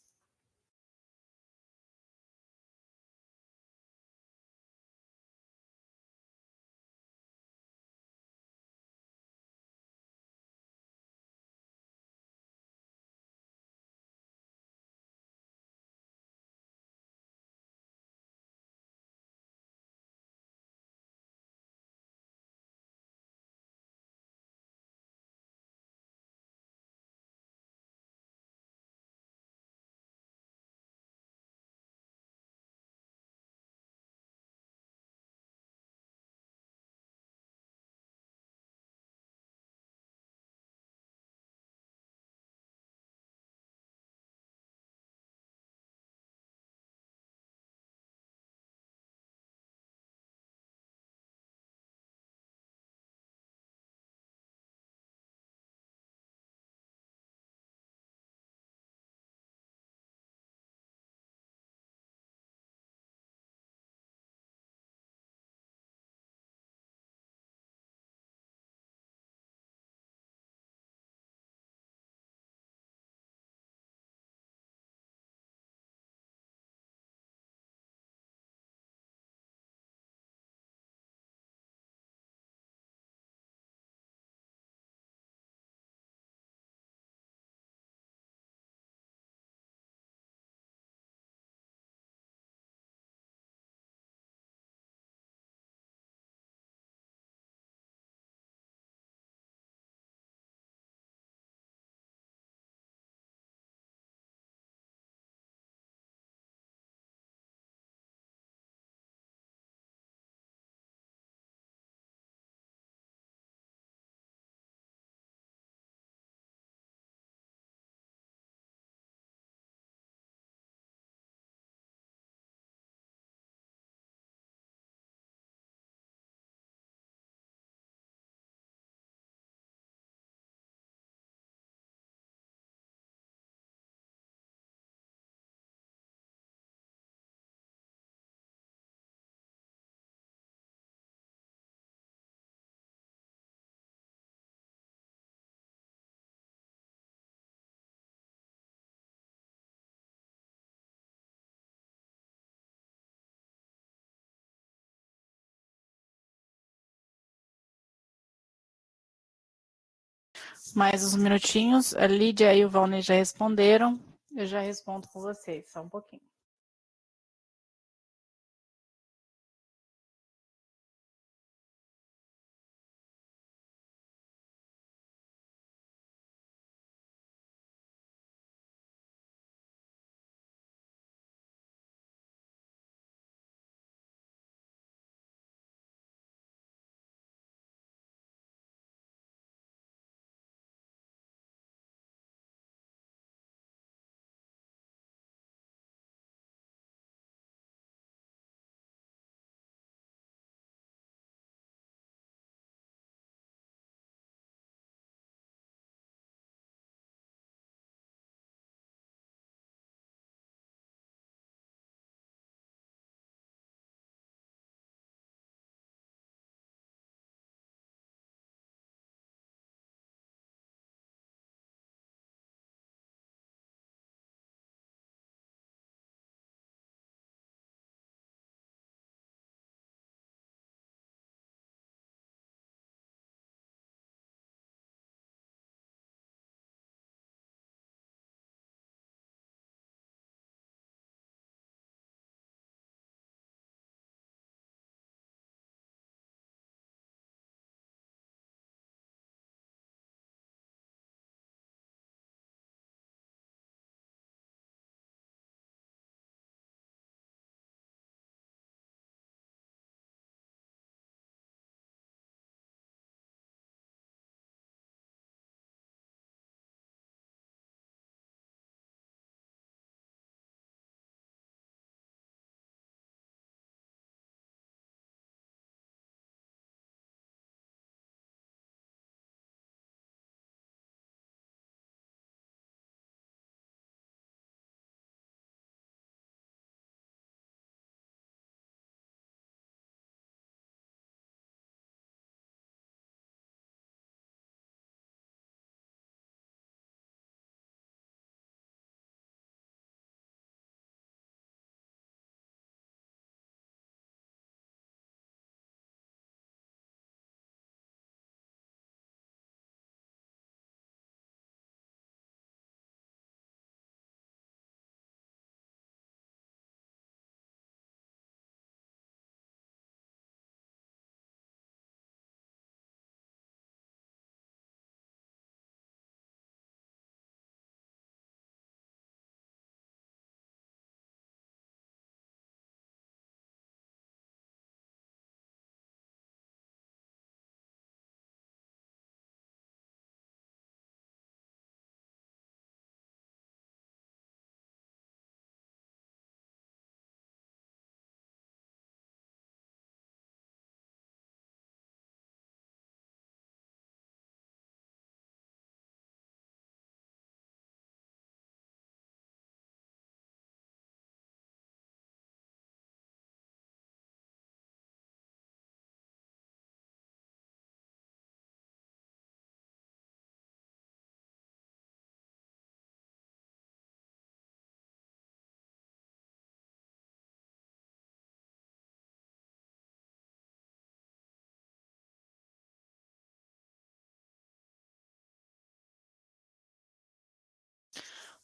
Mais uns minutinhos. A Lídia e o Valnei já responderam. Eu já respondo com vocês, só um pouquinho.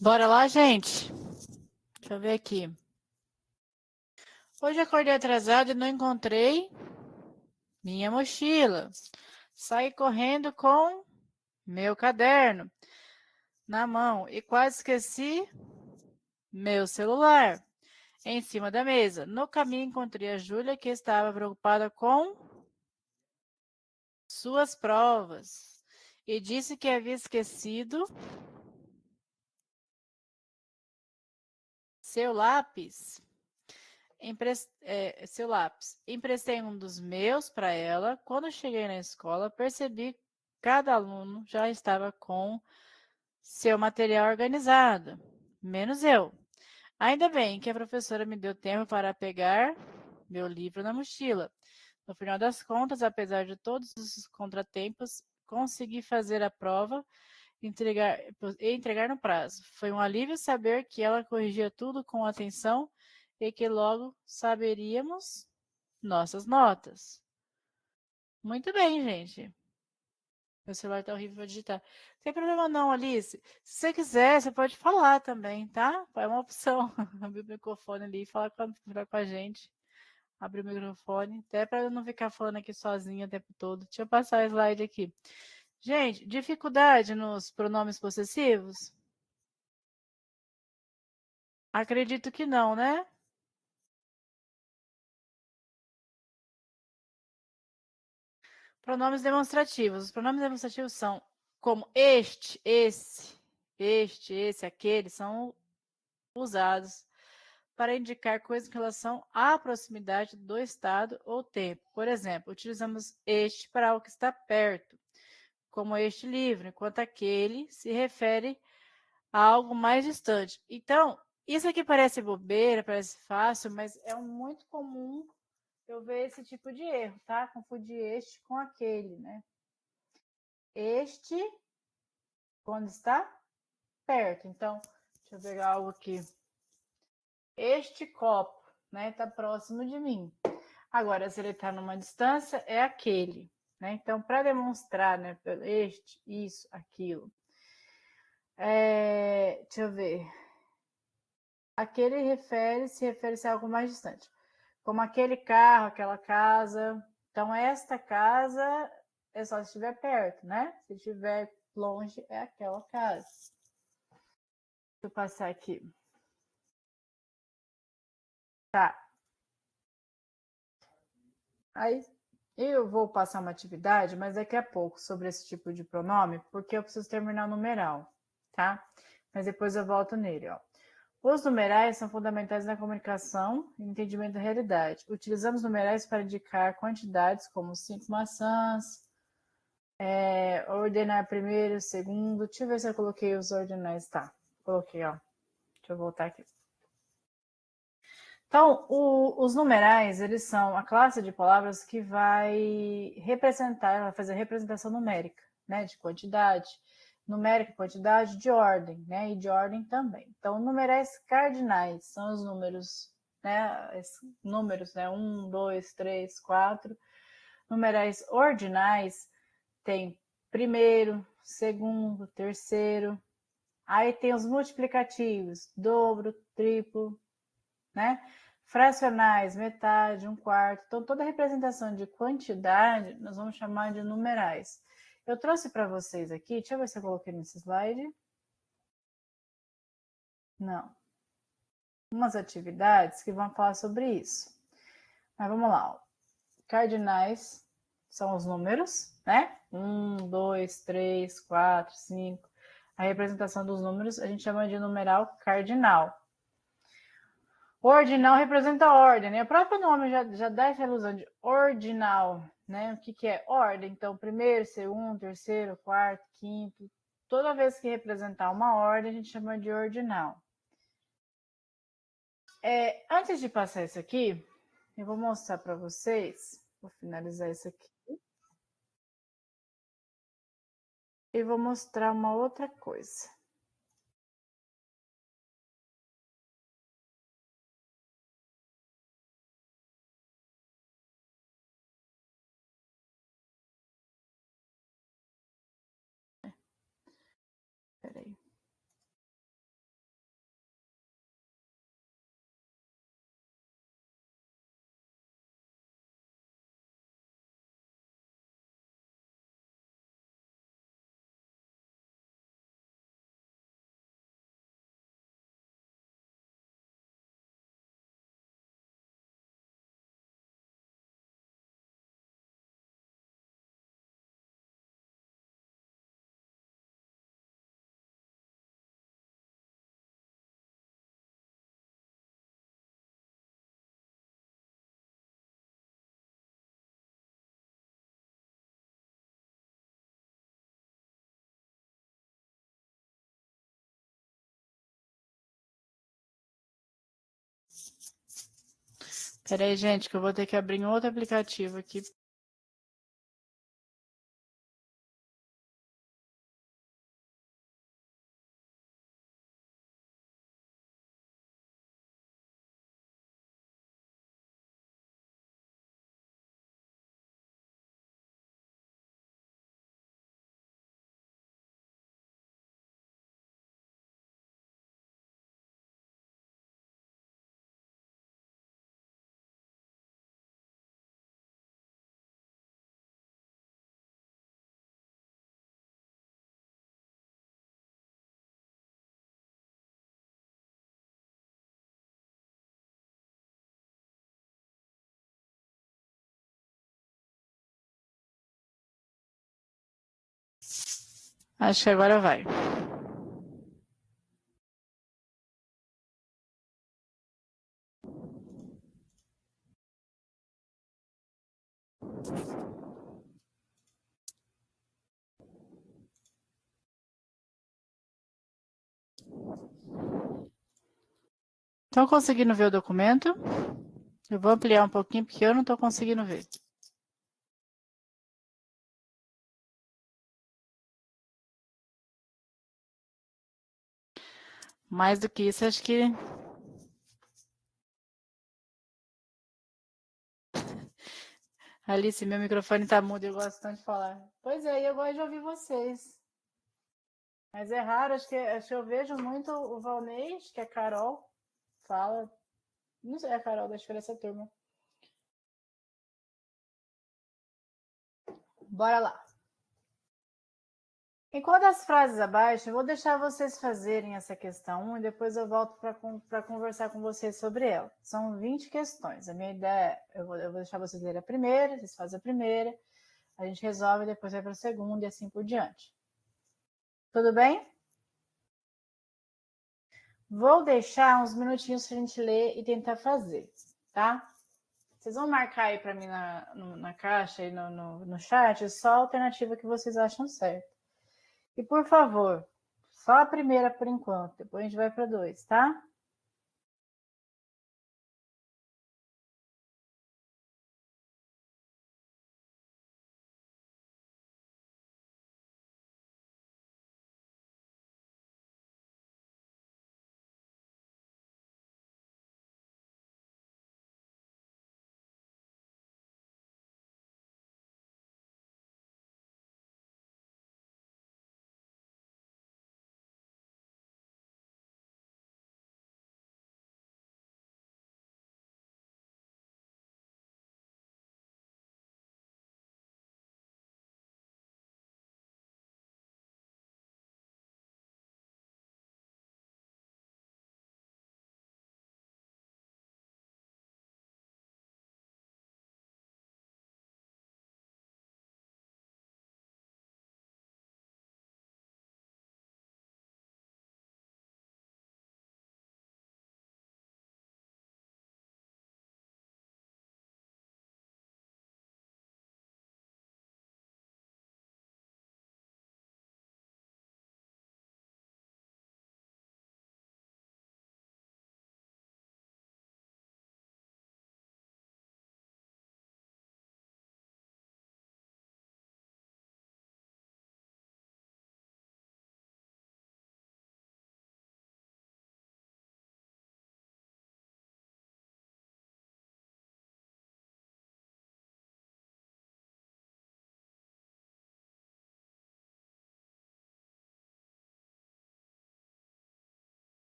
Bora lá, gente? Deixa eu ver aqui. Hoje acordei atrasado e não encontrei minha mochila. Saí correndo com meu caderno na mão e quase esqueci meu celular em cima da mesa. No caminho encontrei a Júlia, que estava preocupada com suas provas e disse que havia esquecido seu lápis. Seu lápis. Emprestei um dos meus para ela. Quando cheguei na escola, percebi que cada aluno já estava com seu material organizado, menos eu. Ainda bem que a professora me deu tempo para pegar meu livro na mochila. No final das contas, apesar de todos os contratempos, consegui fazer a prova e entregar no prazo. Foi um alívio saber que ela corrigia tudo com atenção e que logo saberíamos nossas notas. Muito bem, gente. Meu celular tá horrível para digitar. Não tem problema não, Alice. Se você quiser, você pode falar também, tá? É uma opção. Abrir o microfone ali e falar com a gente. Abrir o microfone, até para eu não ficar falando aqui sozinha o tempo todo. Deixa eu passar o slide aqui. Gente, dificuldade nos pronomes possessivos? Acredito que não, né? Pronomes demonstrativos. Os pronomes demonstrativos são como este, esse, aquele, são usados para indicar coisas em relação à proximidade do estado ou tempo. Por exemplo, utilizamos este para algo que está perto, como este livro, enquanto aquele se refere a algo mais distante. Então, isso aqui parece bobeira, parece fácil, mas é muito comum eu ver esse tipo de erro, tá? Confundir este com aquele, né? Este, quando está perto. Então, deixa eu pegar algo aqui. Este copo, né? Tá próximo de mim. Agora, se ele está numa distância, é aquele, né? Então, para demonstrar, né? Este, isso, aquilo. Deixa eu ver. Aquele refere-se a algo mais distante. Como aquele carro, aquela casa. Então, esta casa é só se estiver perto, né? Se estiver longe, é aquela casa. Deixa eu passar aqui. Tá. Aí eu vou passar uma atividade, mas daqui a pouco, sobre esse tipo de pronome, porque eu preciso terminar o numeral, tá? Mas depois eu volto nele, ó. Os numerais são fundamentais na comunicação e entendimento da realidade. Utilizamos numerais para indicar quantidades como 5 maçãs, ordenar primeiro, segundo. Deixa eu ver se eu coloquei os ordinais. Tá, coloquei, ó. Deixa eu voltar aqui. Então, os numerais, eles são a classe de palavras que vai representar, vai fazer representação numérica, né, de quantidade, numérica, quantidade, de ordem, né, e de ordem também. Então, numerais cardinais são os números, né, 1, 2, 3, 4. Numerais ordinais tem primeiro, segundo, terceiro. Aí tem os multiplicativos, dobro, triplo, né? Fracionais, metade, um quarto. Então, toda representação de quantidade nós vamos chamar de numerais. Eu trouxe para vocês aqui, deixa eu ver se eu coloquei nesse slide. Não. Umas atividades que vão falar sobre isso. Mas vamos lá. Cardinais são os números, né? 1, 2, 3, 4, 5. A representação dos números a gente chama de numeral cardinal. Ordinal representa a ordem, né? O próprio nome já dá essa ilusão de ordinal, né? O que é ordem? Então, primeiro, segundo, terceiro, quarto, quinto. Toda vez que representar uma ordem, a gente chama de ordinal. Antes de passar isso aqui, eu vou mostrar para vocês. Vou finalizar isso aqui. E vou mostrar uma outra coisa. Peraí. Pera aí, gente, que eu vou ter que abrir um outro aplicativo aqui. Acho que agora vai. Estão conseguindo ver o documento? Eu vou ampliar um pouquinho porque eu não estou conseguindo ver. Mais do que isso, acho que... Alice, meu microfone tá mudo, eu gosto tanto de falar. Pois é, eu gosto de ouvir vocês. Mas é raro, acho que eu vejo muito o Valnês, que é a Carol, fala. Não sei, a Carol, acho que era essa turma. Bora lá. Enquanto as frases abaixo, eu vou deixar vocês fazerem essa questão 1 e depois eu volto para conversar com vocês sobre ela. São 20 questões. A minha ideia é, eu vou deixar vocês lerem a primeira, vocês fazem a primeira, a gente resolve, depois vai para a segunda e assim por diante. Tudo bem? Vou deixar uns minutinhos para a gente ler e tentar fazer, tá? Vocês vão marcar aí para mim na caixa e no chat só a alternativa que vocês acham certo. E por favor, só a primeira por enquanto, depois a gente vai para 2, tá?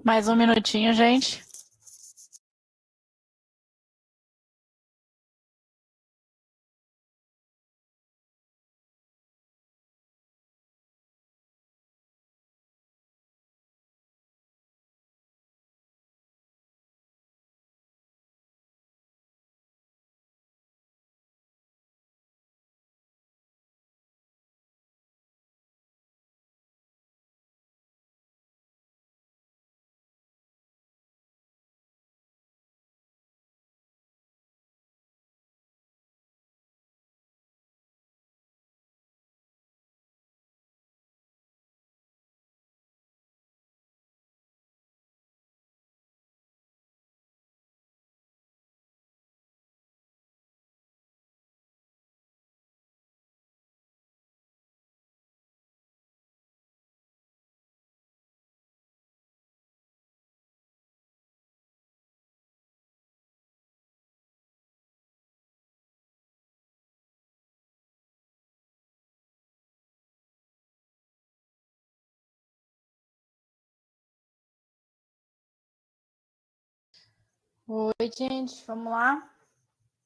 Mais um minutinho, gente. Oi, gente, vamos lá.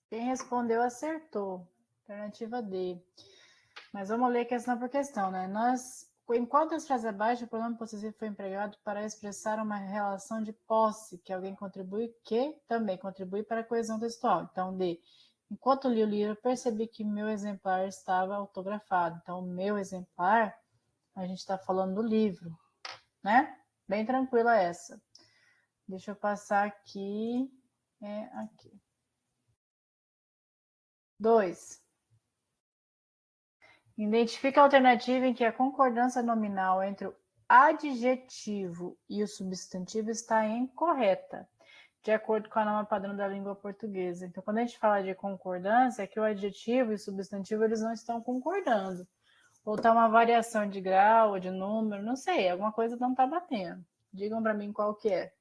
Quem respondeu acertou. Alternativa D. Mas vamos ler questão por questão, né? Em quantas frases abaixo o pronome possessivo foi empregado para expressar uma relação de posse que alguém contribui, que também contribui para a coesão textual? Então, D. Enquanto li o livro, percebi que meu exemplar estava autografado. Então, meu exemplar, a gente está falando do livro, né? Bem tranquila essa. Deixa eu passar aqui. Aqui. 2. Identifica a alternativa em que a concordância nominal entre o adjetivo e o substantivo está incorreta, de acordo com a norma padrão da língua portuguesa. Então, quando a gente fala de concordância, é que o adjetivo e o substantivo eles não estão concordando. Ou está uma variação de grau, ou de número, não sei, alguma coisa não está batendo. Digam para mim qual que é.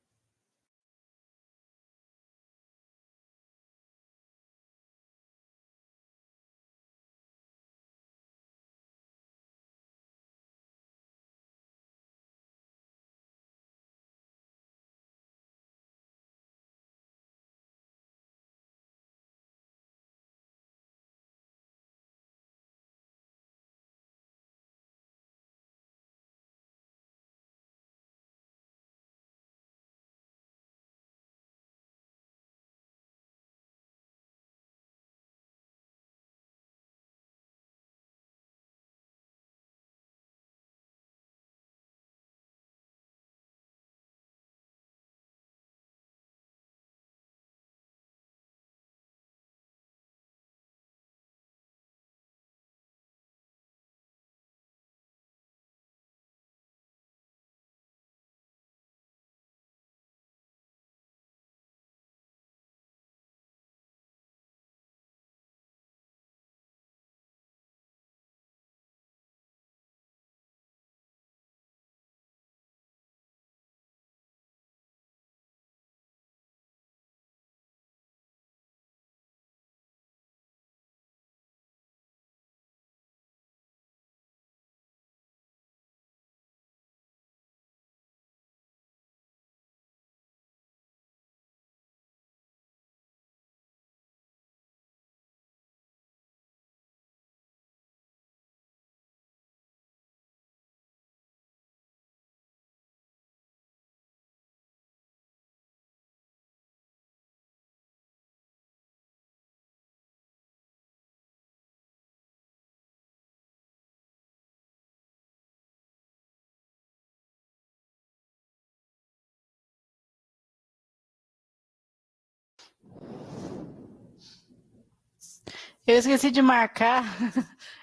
Eu esqueci de marcar,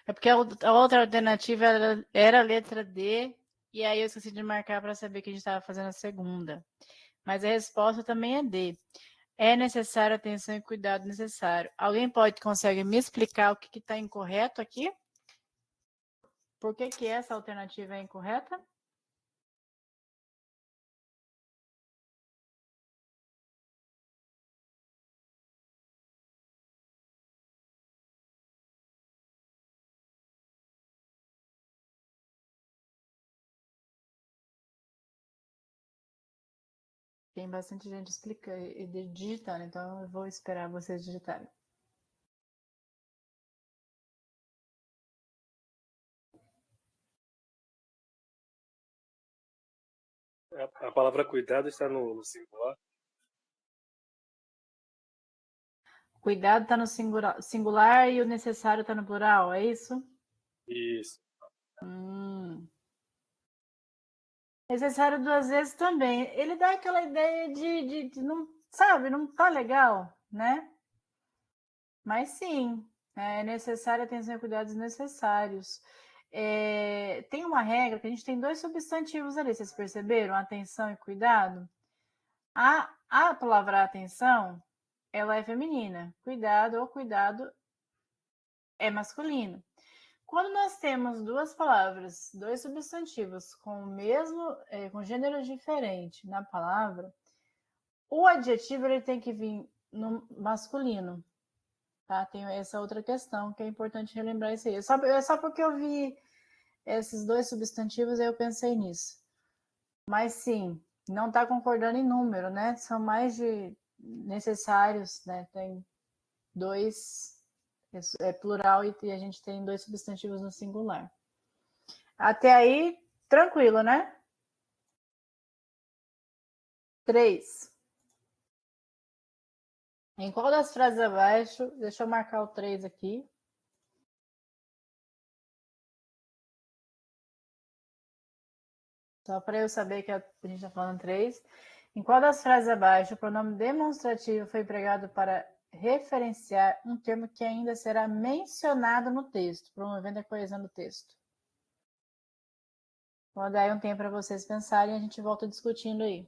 é porque a outra alternativa era a letra D, e aí eu esqueci de marcar para saber que a gente estava fazendo a segunda. Mas a resposta também é D. É necessário atenção e cuidado necessário. Alguém consegue me explicar o que está incorreto aqui? Por que essa alternativa é incorreta? Tem bastante gente explicando e digitando, então eu vou esperar vocês digitarem. A palavra cuidado está no singular. Cuidado está no singular e o necessário está no plural, é isso? Isso. Necessário duas vezes também. Ele dá aquela ideia de não, sabe, não tá legal, né? Mas sim, é necessário atenção e cuidados necessários. Tem uma regra que a gente tem dois substantivos ali, vocês perceberam? Atenção e cuidado. A palavra atenção, ela é feminina. Cuidado ou cuidado é masculino. Quando nós temos duas palavras, dois substantivos com o mesmo, com gênero diferente na palavra, o adjetivo ele tem que vir no masculino, tá? Tem essa outra questão que é importante relembrar isso aí. É só porque eu vi esses dois substantivos aí eu pensei nisso. Mas sim, não está concordando em número, né? São mais de necessários, né? Tem 2, é plural, e a gente tem 2 substantivos no singular. Até aí, tranquilo, né? 3. Em qual das frases abaixo, deixa eu marcar o 3 aqui. Só para eu saber que a gente está falando 3. Em qual das frases abaixo o pronome demonstrativo foi empregado para referenciar um termo que ainda será mencionado no texto, promovendo a coesão do texto? Vou dar aí um tempo para vocês pensarem e a gente volta discutindo aí.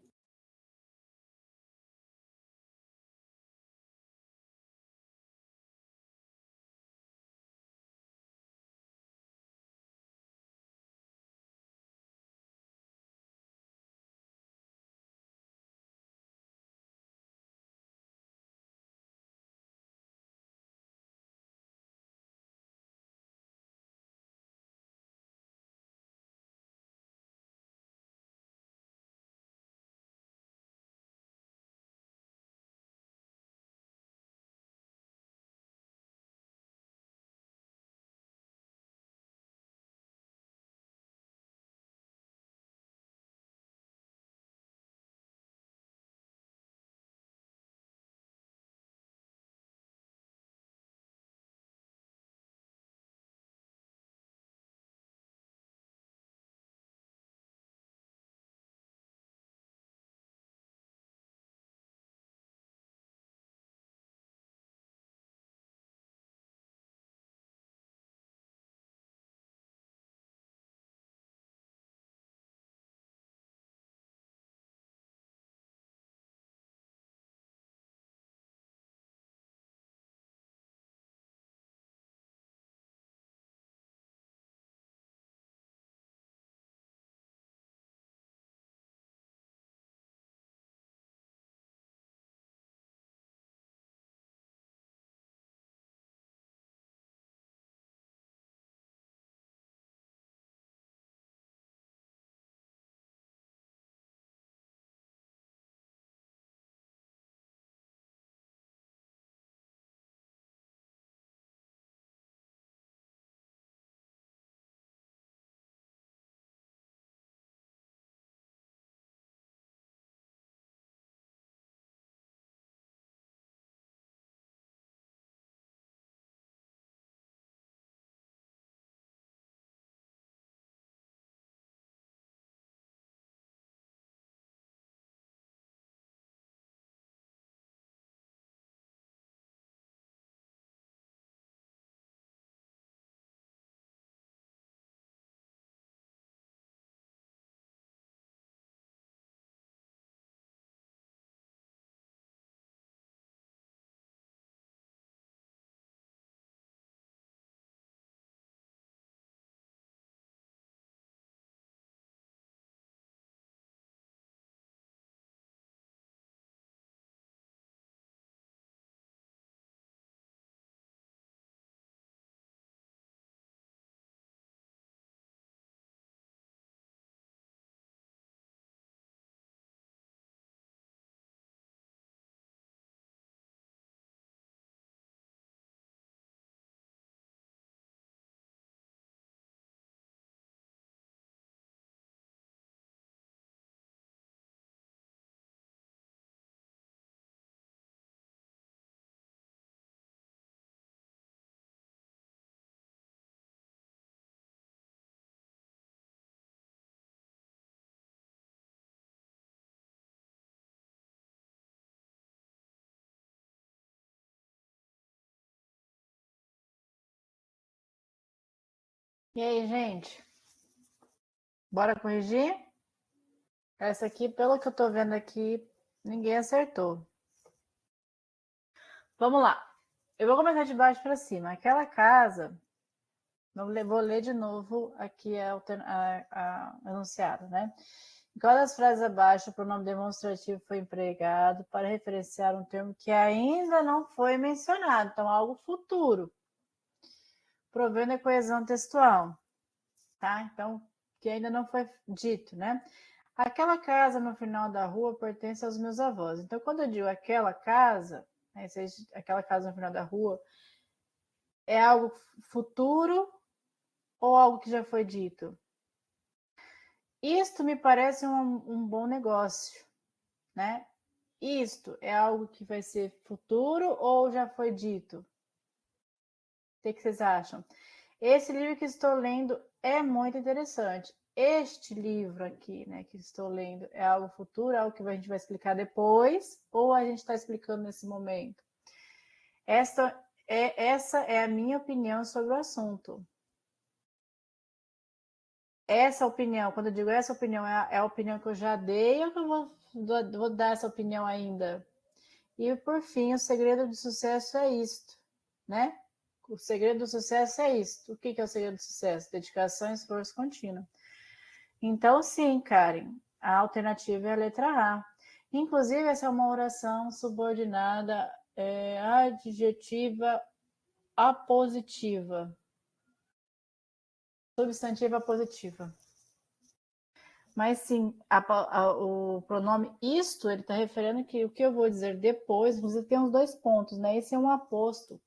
E aí, gente? Bora corrigir? Essa aqui, pelo que eu tô vendo aqui, ninguém acertou. Vamos lá. Eu vou começar de baixo para cima. Aquela casa, vou ler de novo aqui a enunciado, né? Em qual das frases abaixo o pronome demonstrativo foi empregado para referenciar um termo que ainda não foi mencionado? Então, algo futuro. Provendo a coesão textual, tá? Então, que ainda não foi dito, né? Aquela casa no final da rua pertence aos meus avós. Então, quando eu digo aquela casa, né, aquela casa no final da rua, é algo futuro ou algo que já foi dito? Isto me parece um bom negócio, né? Isto é algo que vai ser futuro ou já foi dito? O que vocês acham? Esse livro que estou lendo é muito interessante. Este livro aqui, né, que estou lendo, é algo futuro, é algo que a gente vai explicar depois, ou a gente está explicando nesse momento? Essa é a minha opinião sobre o assunto. Essa opinião, quando eu digo essa opinião, é a opinião que eu já dei ou que eu vou dar essa opinião ainda? E, por fim, o segredo do sucesso é isto, né? O segredo do sucesso é isto. O que é o segredo do sucesso? Dedicação e esforço contínuo. Então, sim, Karen, a alternativa é a letra A. Inclusive, essa é uma oração subordinada adjetiva apositiva. Substantiva positiva. Mas sim, o pronome isto, ele está referindo que o que eu vou dizer depois, inclusive tem os 2 pontos, né? Esse é um aposto.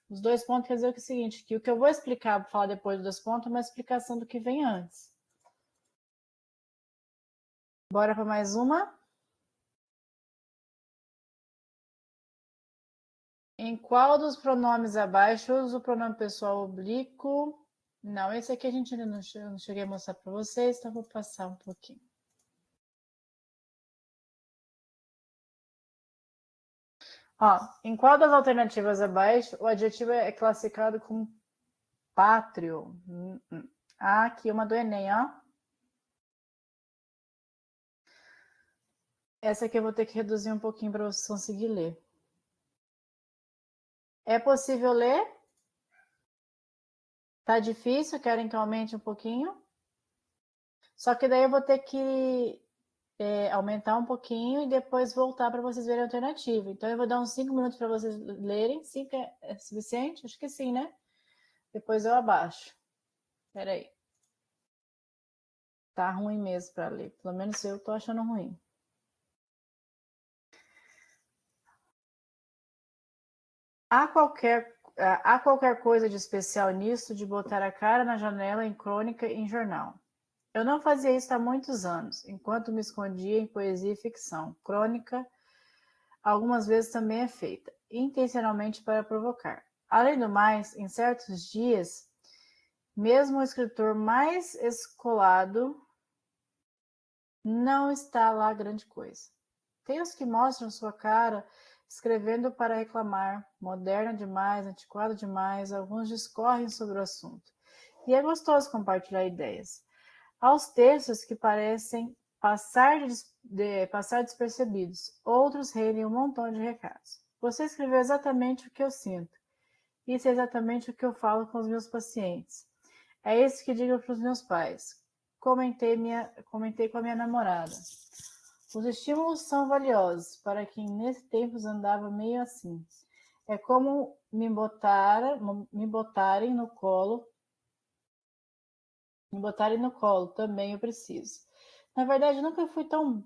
Os 2 pontos quer dizer o seguinte, que o que eu vou explicar, falar depois dos 2 pontos, é uma explicação do que vem antes. Bora para mais uma? Em qual dos pronomes abaixo uso o pronome pessoal oblíquo? Não, esse aqui a gente ainda não cheguei a mostrar para vocês, então vou passar um pouquinho. Ó, em qual das alternativas abaixo o adjetivo é classificado como pátrio? Ah, aqui uma do Enem, ó. Essa aqui eu vou ter que reduzir um pouquinho para vocês conseguirem ler. É possível ler? Tá difícil? Querem que eu aumente um pouquinho? Só que daí eu vou ter que aumentar um pouquinho e depois voltar para vocês verem a alternativa. Então eu vou dar uns 5 minutos para vocês lerem. 5 é suficiente? Acho que sim, né? Depois eu abaixo. Espera aí. Tá ruim mesmo para ler. Pelo menos eu tô achando ruim. Há qualquer coisa de especial nisso de botar a cara na janela em crônica e em jornal. Eu não fazia isso há muitos anos, enquanto me escondia em poesia e ficção. Crônica, algumas vezes também é feita, intencionalmente para provocar. Além do mais, em certos dias, mesmo o escritor mais escolado não está lá grande coisa. Tem os que mostram sua cara escrevendo para reclamar, moderna demais, antiquado demais, alguns discorrem sobre o assunto. E é gostoso compartilhar ideias. Aos textos que parecem passar despercebidos, outros rendem um montão de recados. Você escreveu exatamente o que eu sinto. Isso é exatamente o que eu falo com os meus pacientes. É isso que digo para os meus pais. Comentei com a minha namorada. Os estímulos são valiosos para quem nesse tempo andava meio assim. É como me botarem no colo. Me botarem no colo, também eu preciso. Na verdade, nunca fui tão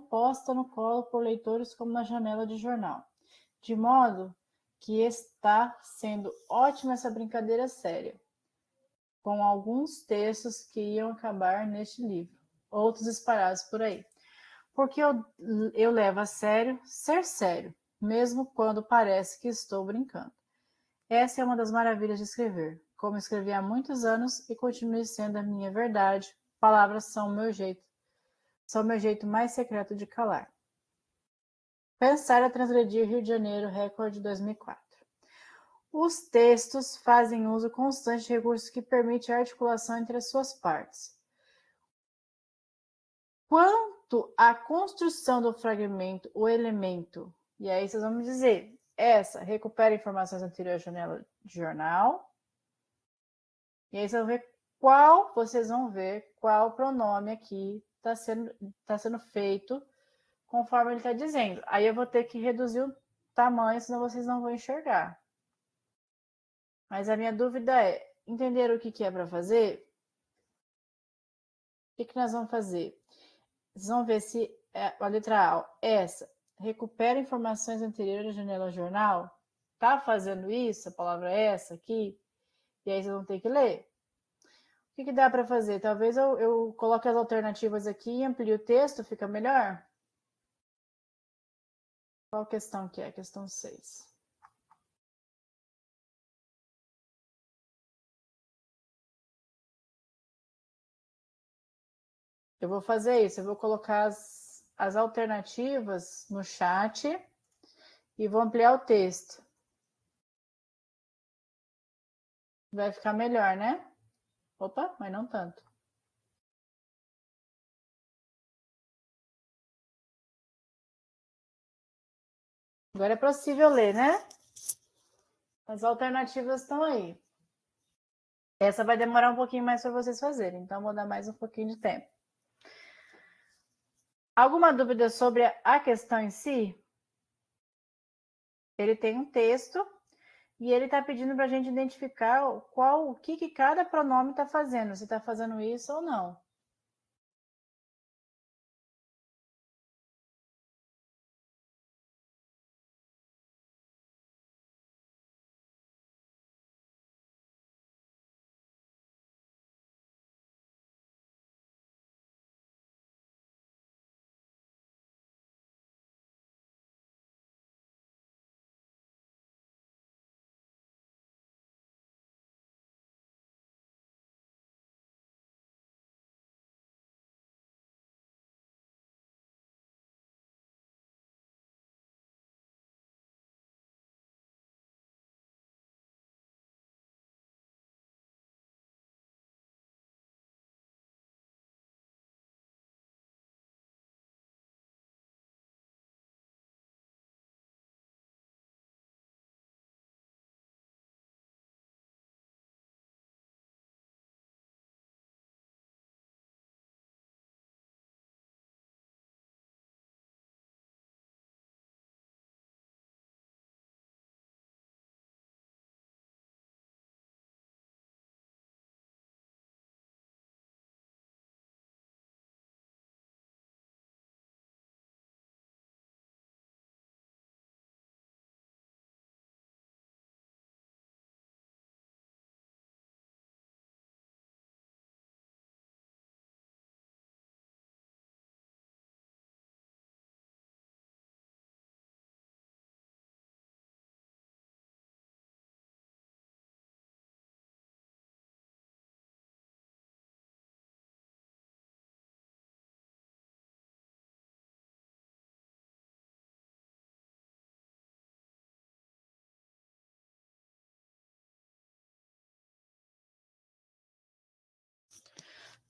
posta no colo por leitores como na janela de jornal. De modo que está sendo ótima essa brincadeira séria, com alguns textos que iam acabar neste livro, outros espalhados por aí. Porque eu levo a sério ser sério, mesmo quando parece que estou brincando. Essa é uma das maravilhas de escrever. Como escrevi há muitos anos e continue sendo a minha verdade, palavras são meu jeito mais secreto de calar. Pensar a transgredir Rio de Janeiro, recorde 2004. Os textos fazem uso constante de recursos que permitem a articulação entre as suas partes. Quanto à construção do fragmento, o elemento, e aí vocês vão me dizer, essa recupera informações anteriores à janela de jornal, e aí vocês vão ver qual pronome aqui está sendo feito conforme ele está dizendo. Aí eu vou ter que reduzir o tamanho, senão vocês não vão enxergar. Mas a minha dúvida é, entenderam o que é para fazer? O que nós vamos fazer? Vocês vão ver se a letra A, essa, recupera informações anteriores à janela jornal. Tá fazendo isso? A palavra é essa aqui? E aí vocês vão ter que ler. O que dá para fazer? Talvez eu coloque as alternativas aqui e amplie o texto, fica melhor? Qual questão que é? Questão 6. Eu vou fazer isso, eu vou colocar as alternativas no chat e vou ampliar o texto. Vai ficar melhor, né? Opa, mas não tanto. Agora é possível ler, né? As alternativas estão aí. Essa vai demorar um pouquinho mais para vocês fazerem, então vou dar mais um pouquinho de tempo. Alguma dúvida sobre a questão em si? Ele tem um texto e ele está pedindo para a gente identificar o que cada pronome está fazendo, se está fazendo isso ou não.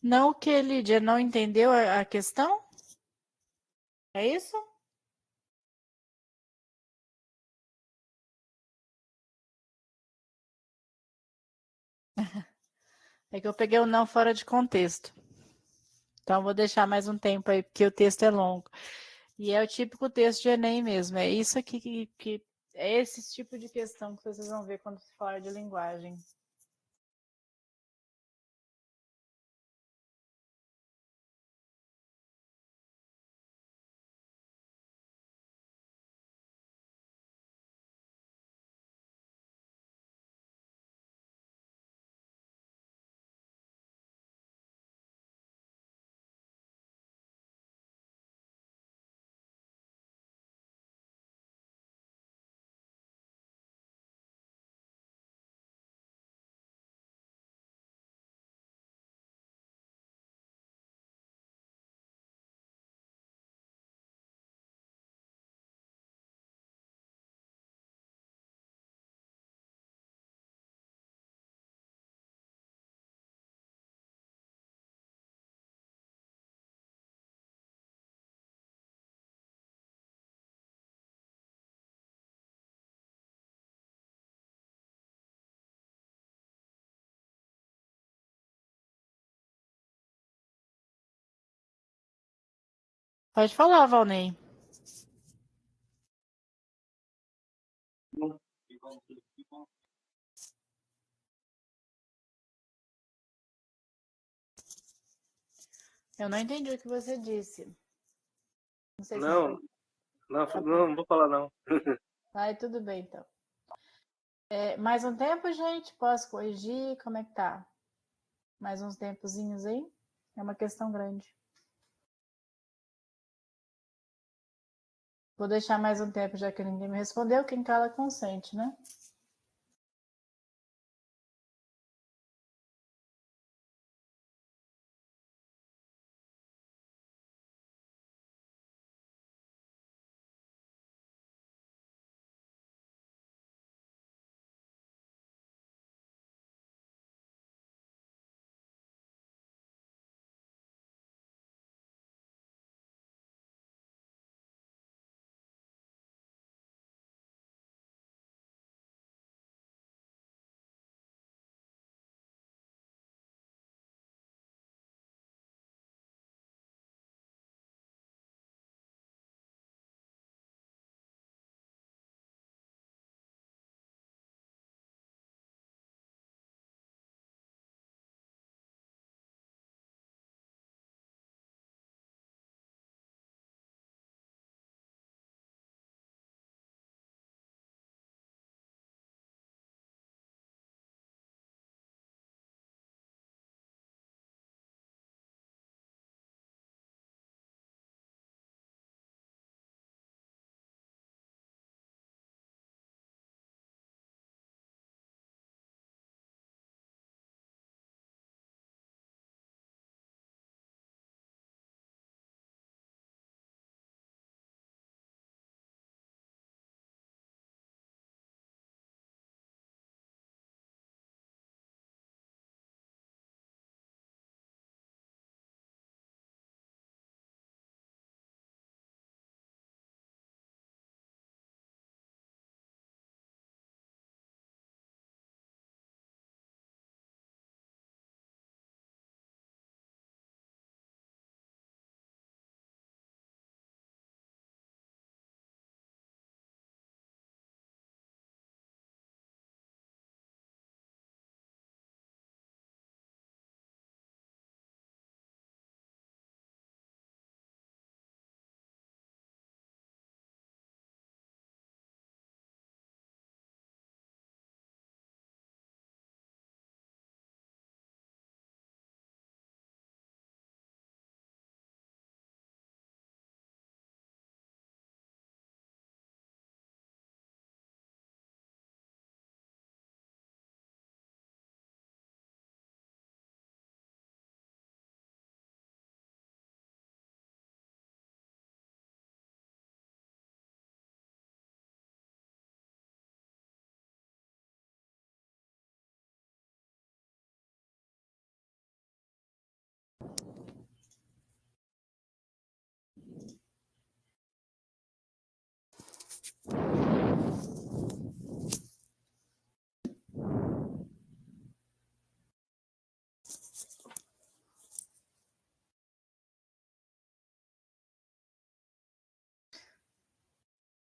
Não que Lídia não entendeu a questão? É isso? É que eu peguei o não fora de contexto. Então, vou deixar mais um tempo aí, porque o texto é longo. E é o típico texto de Enem mesmo. É isso aqui que é esse tipo de questão que vocês vão ver quando se fala de linguagem. Pode falar, Valnei. Eu não entendi o que você disse. Não sei se Não, foi. não, Tá bom. não vou falar não. Aí tudo bem, então. Mais um tempo, gente? Posso corrigir? Como é que tá? Mais uns tempozinhos aí? É uma questão grande. Vou deixar mais um tempo, já que ninguém me respondeu. Quem cala consente, né?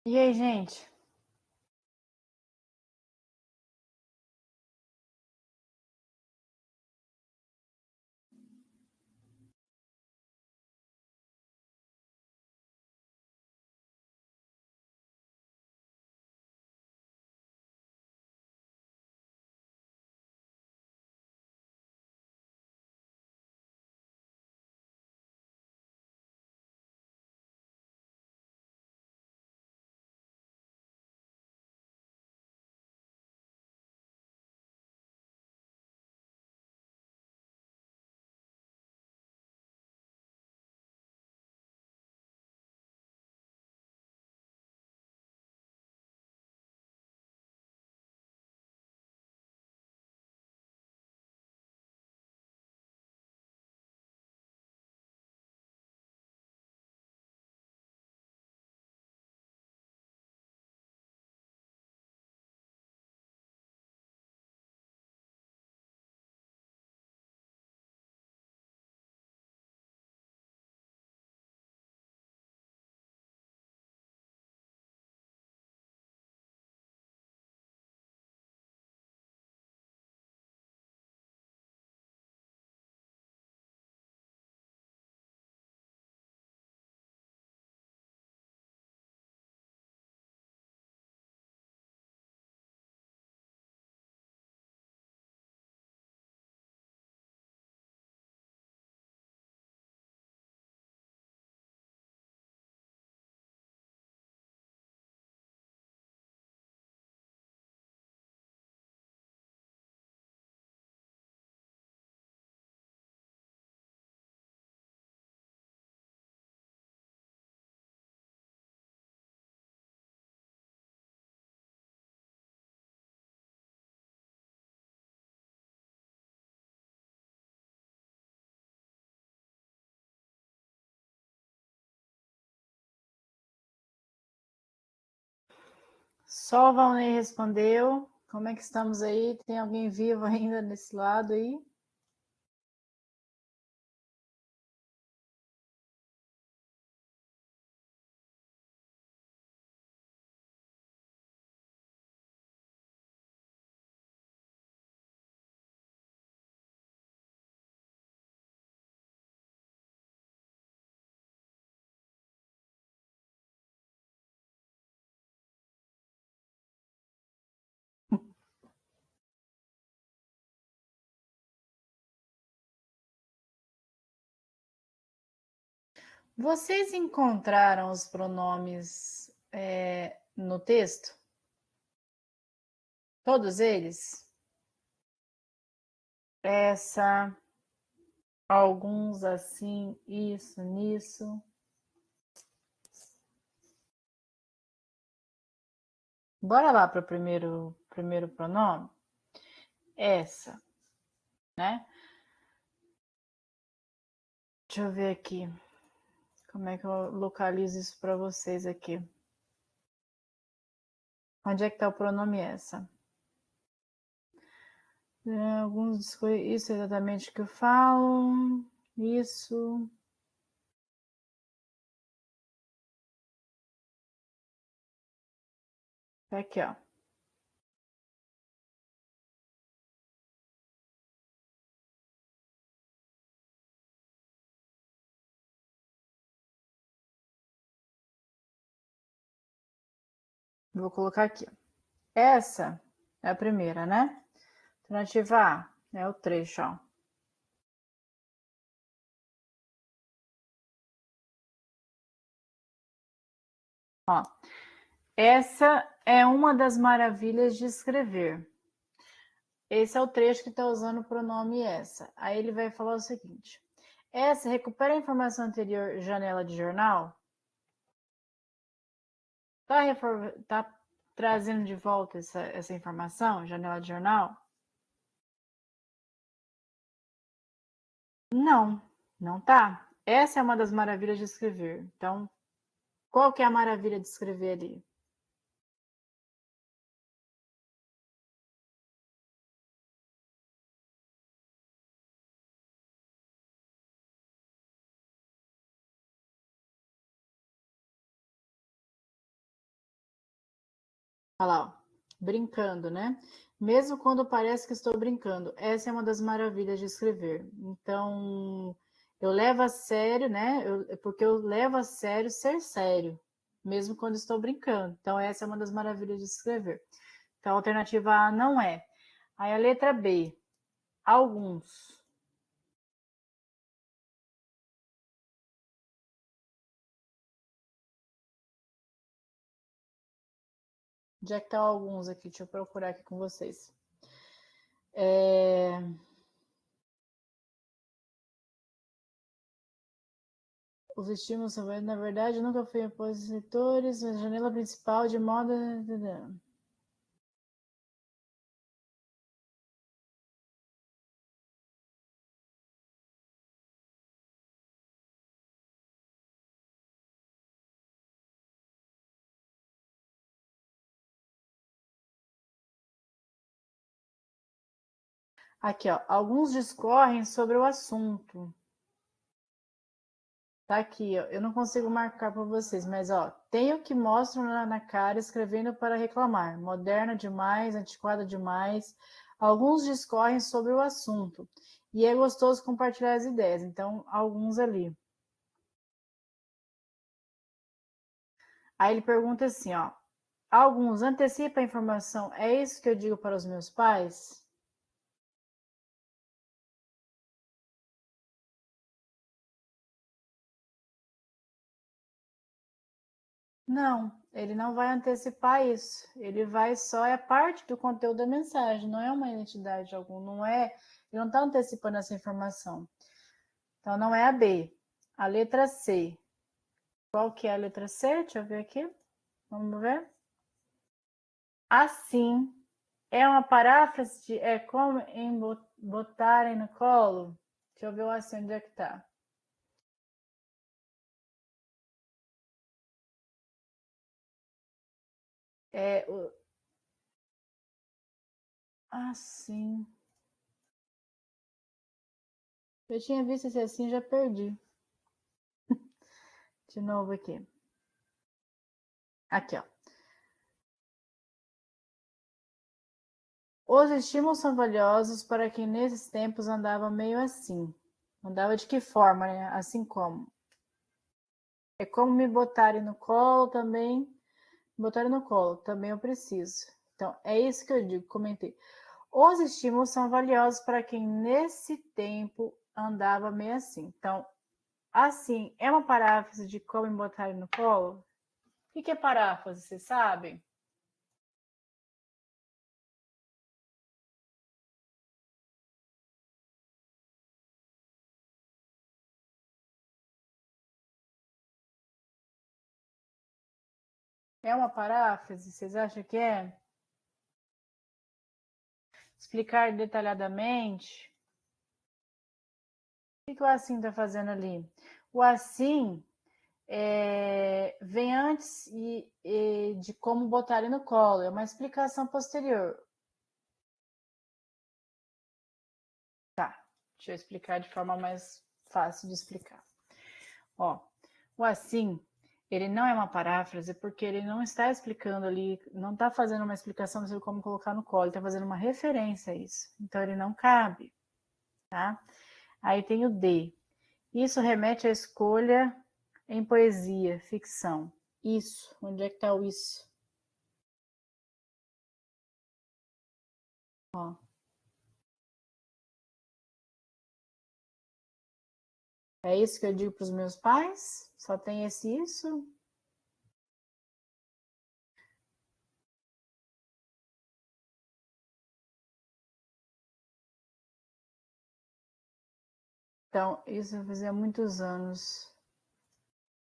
E aí, gente? Só o Valnei respondeu. Como é que estamos aí? Tem alguém vivo ainda nesse lado aí? Vocês encontraram os pronomes no texto? Todos eles? Essa, alguns assim, isso, nisso. Bora lá para o primeiro pronome? Essa, né? Deixa eu ver aqui. Como é que eu localizo isso para vocês aqui? Onde é que está o pronome essa? Alguns isso é exatamente o que eu falo. Isso. Tá aqui, ó. Vou colocar aqui. Essa é a primeira, né? Alternativa A é o trecho, ó. Ó, essa é uma das maravilhas de escrever. Esse é o trecho que está usando o pronome essa. Aí ele vai falar o seguinte: essa recupera a informação anterior, janela de jornal. Tá trazendo de volta essa informação, janela de jornal? Não, não tá. Essa é uma das maravilhas de escrever. Então, qual que é a maravilha de escrever ali? Olha lá, ó. Brincando, né? Mesmo quando parece que estou brincando. Essa é uma das maravilhas de escrever. Então, eu levo a sério, né? Porque eu levo a sério ser sério, mesmo quando estou brincando. Então, essa é uma das maravilhas de escrever. Então, a alternativa A não é. Aí a letra B, alguns. Onde é que estão alguns aqui? Deixa eu procurar aqui com vocês. Os estímulos, na verdade, nunca fui opositores, mas a janela principal de moda. Aqui, ó. Alguns discorrem sobre o assunto. Tá aqui, ó. Eu não consigo marcar para vocês, mas ó, tem o que mostram na cara escrevendo para reclamar. Moderna demais, antiquada demais. Alguns discorrem sobre o assunto. E é gostoso compartilhar as ideias. Então, alguns ali. Aí ele pergunta assim, ó. Alguns antecipa a informação. É isso que eu digo para os meus pais? Não, ele não vai antecipar isso. Ele vai só é parte do conteúdo da mensagem, não é uma identidade alguma, não é. Ele não está antecipando essa informação. Então não é a B. A letra C. Qual que é a letra C? Deixa eu ver aqui. Vamos ver. Assim. É uma paráfrase de é como em botarem no colo. Deixa eu ver o assim onde é que tá. Assim. Eu tinha visto esse assim, já perdi. De novo aqui. Aqui, ó. Os estímulos são valiosos para quem nesses tempos andava meio assim. Andava de que forma, né? Assim como. É como me botarem no colo também. Me botarem no colo, também eu preciso. Então, é isso que eu digo, comentei. Os estímulos são valiosos para quem nesse tempo andava meio assim. Então, assim, é uma paráfrase de como me botarem no colo? O que é paráfrase, vocês sabem? É uma paráfrase? Vocês acham que é? Explicar detalhadamente. O que o assim está fazendo ali? O assim vem antes de como botar ele no colo. É uma explicação posterior. Tá, deixa eu explicar de forma mais fácil de explicar. Ó, o assim, ele não é uma paráfrase porque ele não está explicando ali, não está fazendo uma explicação sobre como colocar no colo, ele está fazendo uma referência a isso. Então ele não cabe, tá? Aí tem o D. Isso remete à escolha em poesia, ficção. Isso, onde é que está o isso? Ó. É isso que eu digo para os meus pais? Só tem esse isso? Então, isso fazia muitos anos.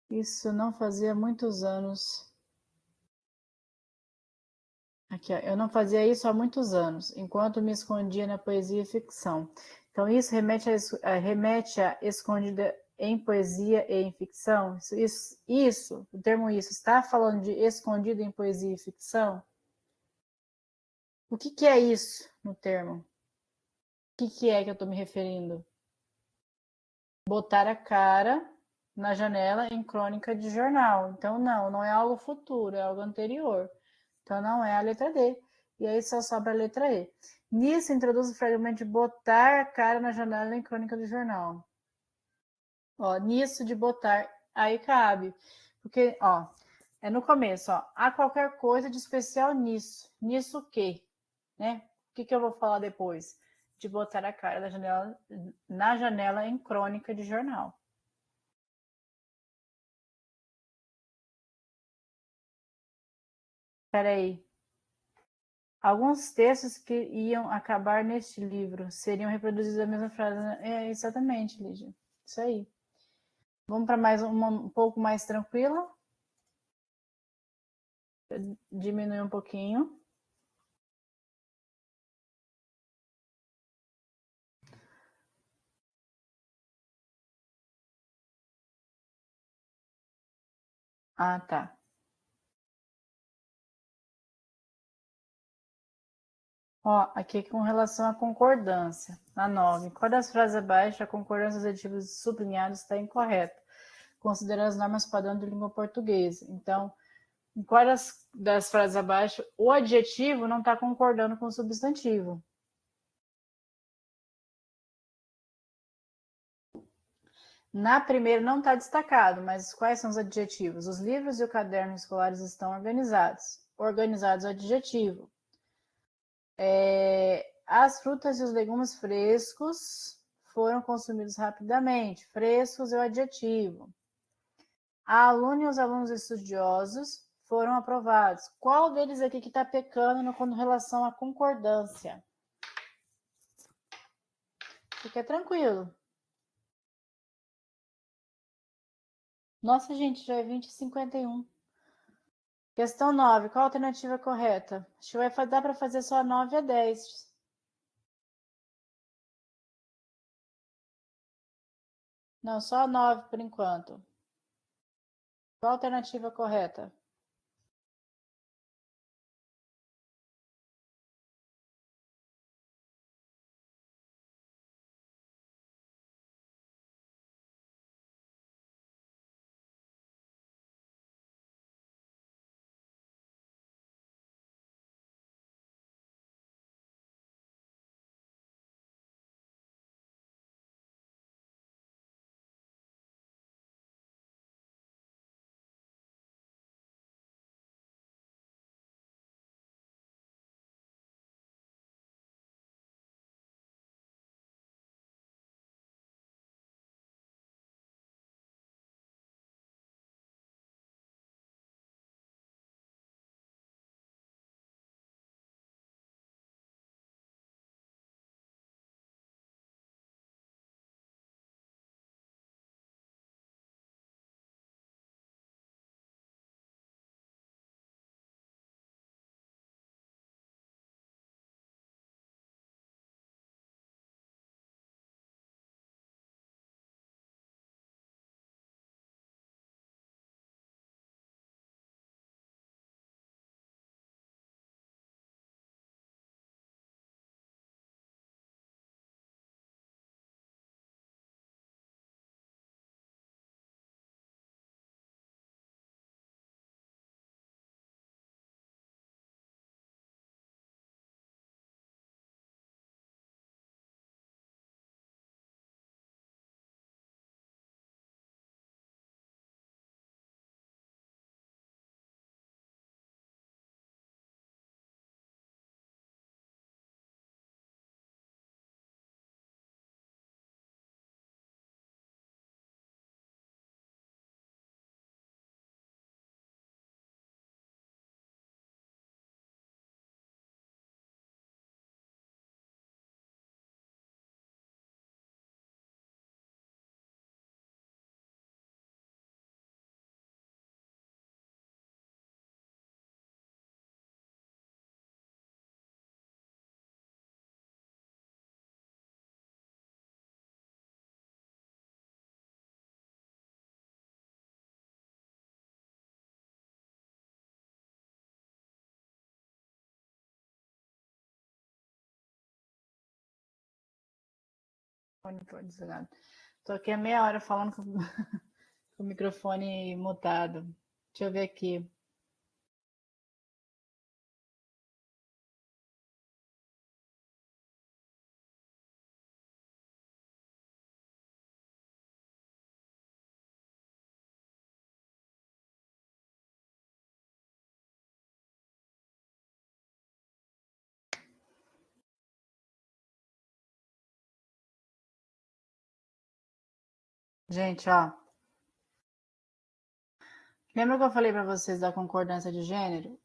Isso não fazia muitos anos. Aqui, ó, eu não fazia isso há muitos anos, enquanto me escondia na poesia e ficção. Então, isso remete a escondida em poesia e em ficção? Isso, o termo isso, está falando de escondido em poesia e ficção? O que é isso no termo? O que é que eu estou me referindo? Botar a cara na janela em crônica de jornal. Então, não é algo futuro, é algo anterior. Então, não é a letra D. E aí só sobra a letra E. Nisso, introduz o fragmento de botar a cara na janela em crônica de jornal. Ó, nisso de botar, aí cabe. Porque, ó, é no começo, ó. Há qualquer coisa de especial nisso. Nisso o quê? Né? O que eu vou falar depois? De botar a cara na janela em crônica de jornal. Peraí. Alguns textos que iam acabar neste livro seriam reproduzidos a mesma frase. É, exatamente, Lígia. Isso aí. Vamos para mais uma um pouco mais tranquila. Diminuir um pouquinho. Ah, tá. Ó, aqui com relação à concordância. Na 9. Qual das frases abaixo a concordância dos adjetivos sublinhados está incorreta? Considerando as normas padrão de língua portuguesa. Então, em qual das frases abaixo o adjetivo não está concordando com o substantivo? Na primeira não está destacado, mas quais são os adjetivos? Os livros e o caderno escolares estão organizados. Organizados é o adjetivo. As frutas e os legumes frescos foram consumidos rapidamente. Frescos é o adjetivo. A aluna e os alunos estudiosos foram aprovados. Qual deles aqui que está pecando com relação à concordância? Fica tranquilo. Nossa, gente, já é 20h51. Questão 9. Qual a alternativa correta? Acho que vai dar para fazer só 9 a 10. Não, só 9 por enquanto. Qual a alternativa correta? microfone foi desligado. Tô aqui há meia hora falando com o microfone mutado. Deixa eu ver aqui. Gente, ó. Lembra que eu falei para vocês da concordância de gênero?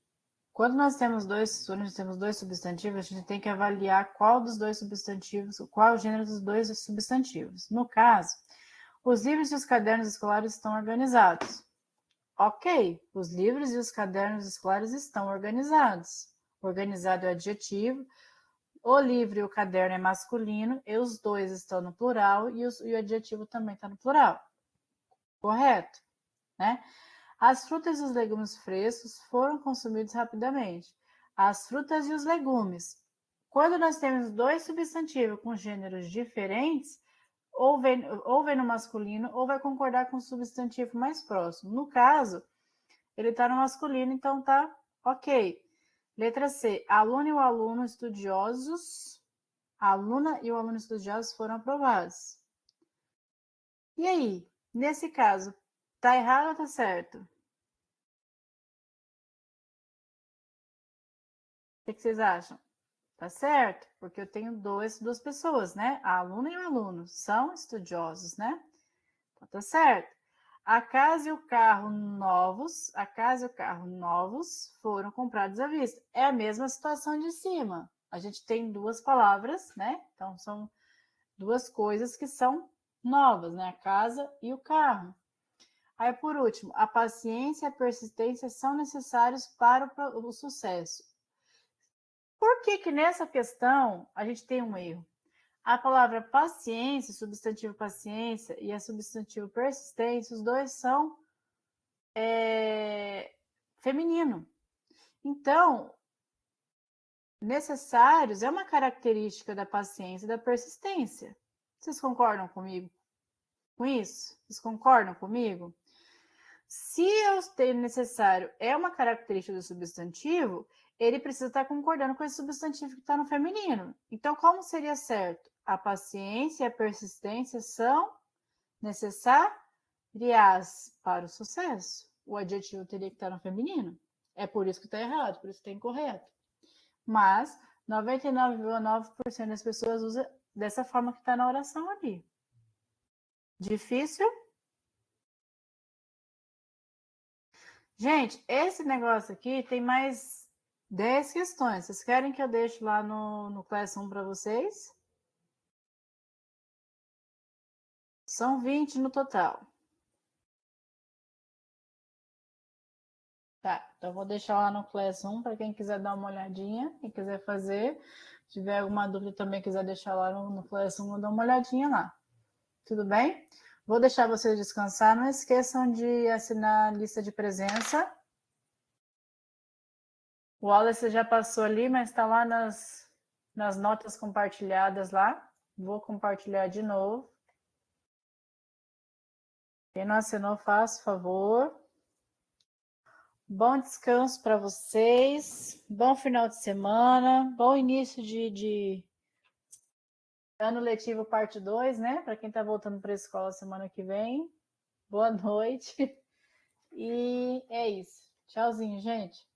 Quando nós temos dois substantivos, a gente tem que avaliar qual dos dois substantivos, qual é o gênero dos dois substantivos. No caso, os livros e os cadernos escolares estão organizados. Ok, os livros e os cadernos escolares estão organizados. Organizado é adjetivo, o livro e o caderno é masculino, e os dois estão no plural, e o adjetivo também está no plural. Correto? Né? As frutas e os legumes frescos foram consumidos rapidamente. As frutas e os legumes. Quando nós temos dois substantivos com gêneros diferentes, ou vem no masculino, ou vai concordar com o substantivo mais próximo. No caso, ele está no masculino, então tá ok. Letra C. A aluna e o aluno estudiosos. A aluna e o aluno estudiosos foram aprovados. E aí? Nesse caso, tá errado ou tá certo? O que vocês acham? Tá certo? Porque eu tenho duas pessoas, né? A aluna e o aluno são estudiosos, né? Então tá certo. A casa e o carro novos foram comprados à vista. É a mesma situação de cima. A gente tem duas palavras, né? Então são duas coisas que são novas, né? A casa e o carro. Aí, por último, a paciência e a persistência são necessários para o sucesso. Por que nessa questão a gente tem um erro? A palavra paciência, o substantivo paciência e a substantivo persistência, os dois são feminino. Então, necessários é uma característica da paciência e da persistência. Vocês concordam comigo com isso? Vocês concordam comigo? Se eu tenho necessário é uma característica do substantivo, ele precisa estar concordando com esse substantivo que está no feminino. Então, como seria certo? A paciência e a persistência são necessárias para o sucesso. O adjetivo teria que estar no feminino. É por isso que está errado, por isso que está incorreto. Mas 99,9% das pessoas usam dessa forma que está na oração ali. Difícil? Gente, esse negócio aqui tem mais 10 questões. Vocês querem que eu deixe lá no Classroom para vocês? São 20 no total. Tá, então eu vou deixar lá no Classroom para quem quiser dar uma olhadinha, quem quiser fazer. Se tiver alguma dúvida também quiser deixar lá no Classroom, eu dou uma olhadinha lá. Tudo bem? Vou deixar vocês descansar. Não esqueçam de assinar a lista de presença. O Wallace já passou ali, mas está lá nas notas compartilhadas lá. Vou compartilhar de novo. Quem não assinou, faça favor. Bom descanso para vocês. Bom final de semana. Bom início de ano letivo parte 2, né? Para quem está voltando para a escola semana que vem. Boa noite. E é isso. Tchauzinho, gente.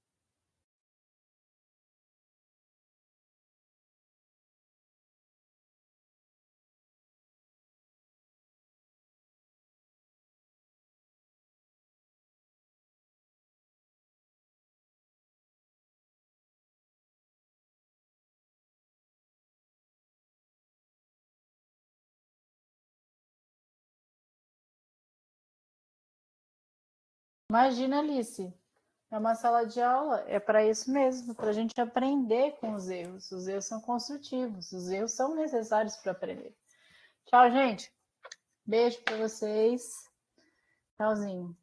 Imagina, Alice. É uma sala de aula, é para isso mesmo, para a gente aprender com os erros. Os erros são construtivos, os erros são necessários para aprender. Tchau, gente. Beijo para vocês. Tchauzinho.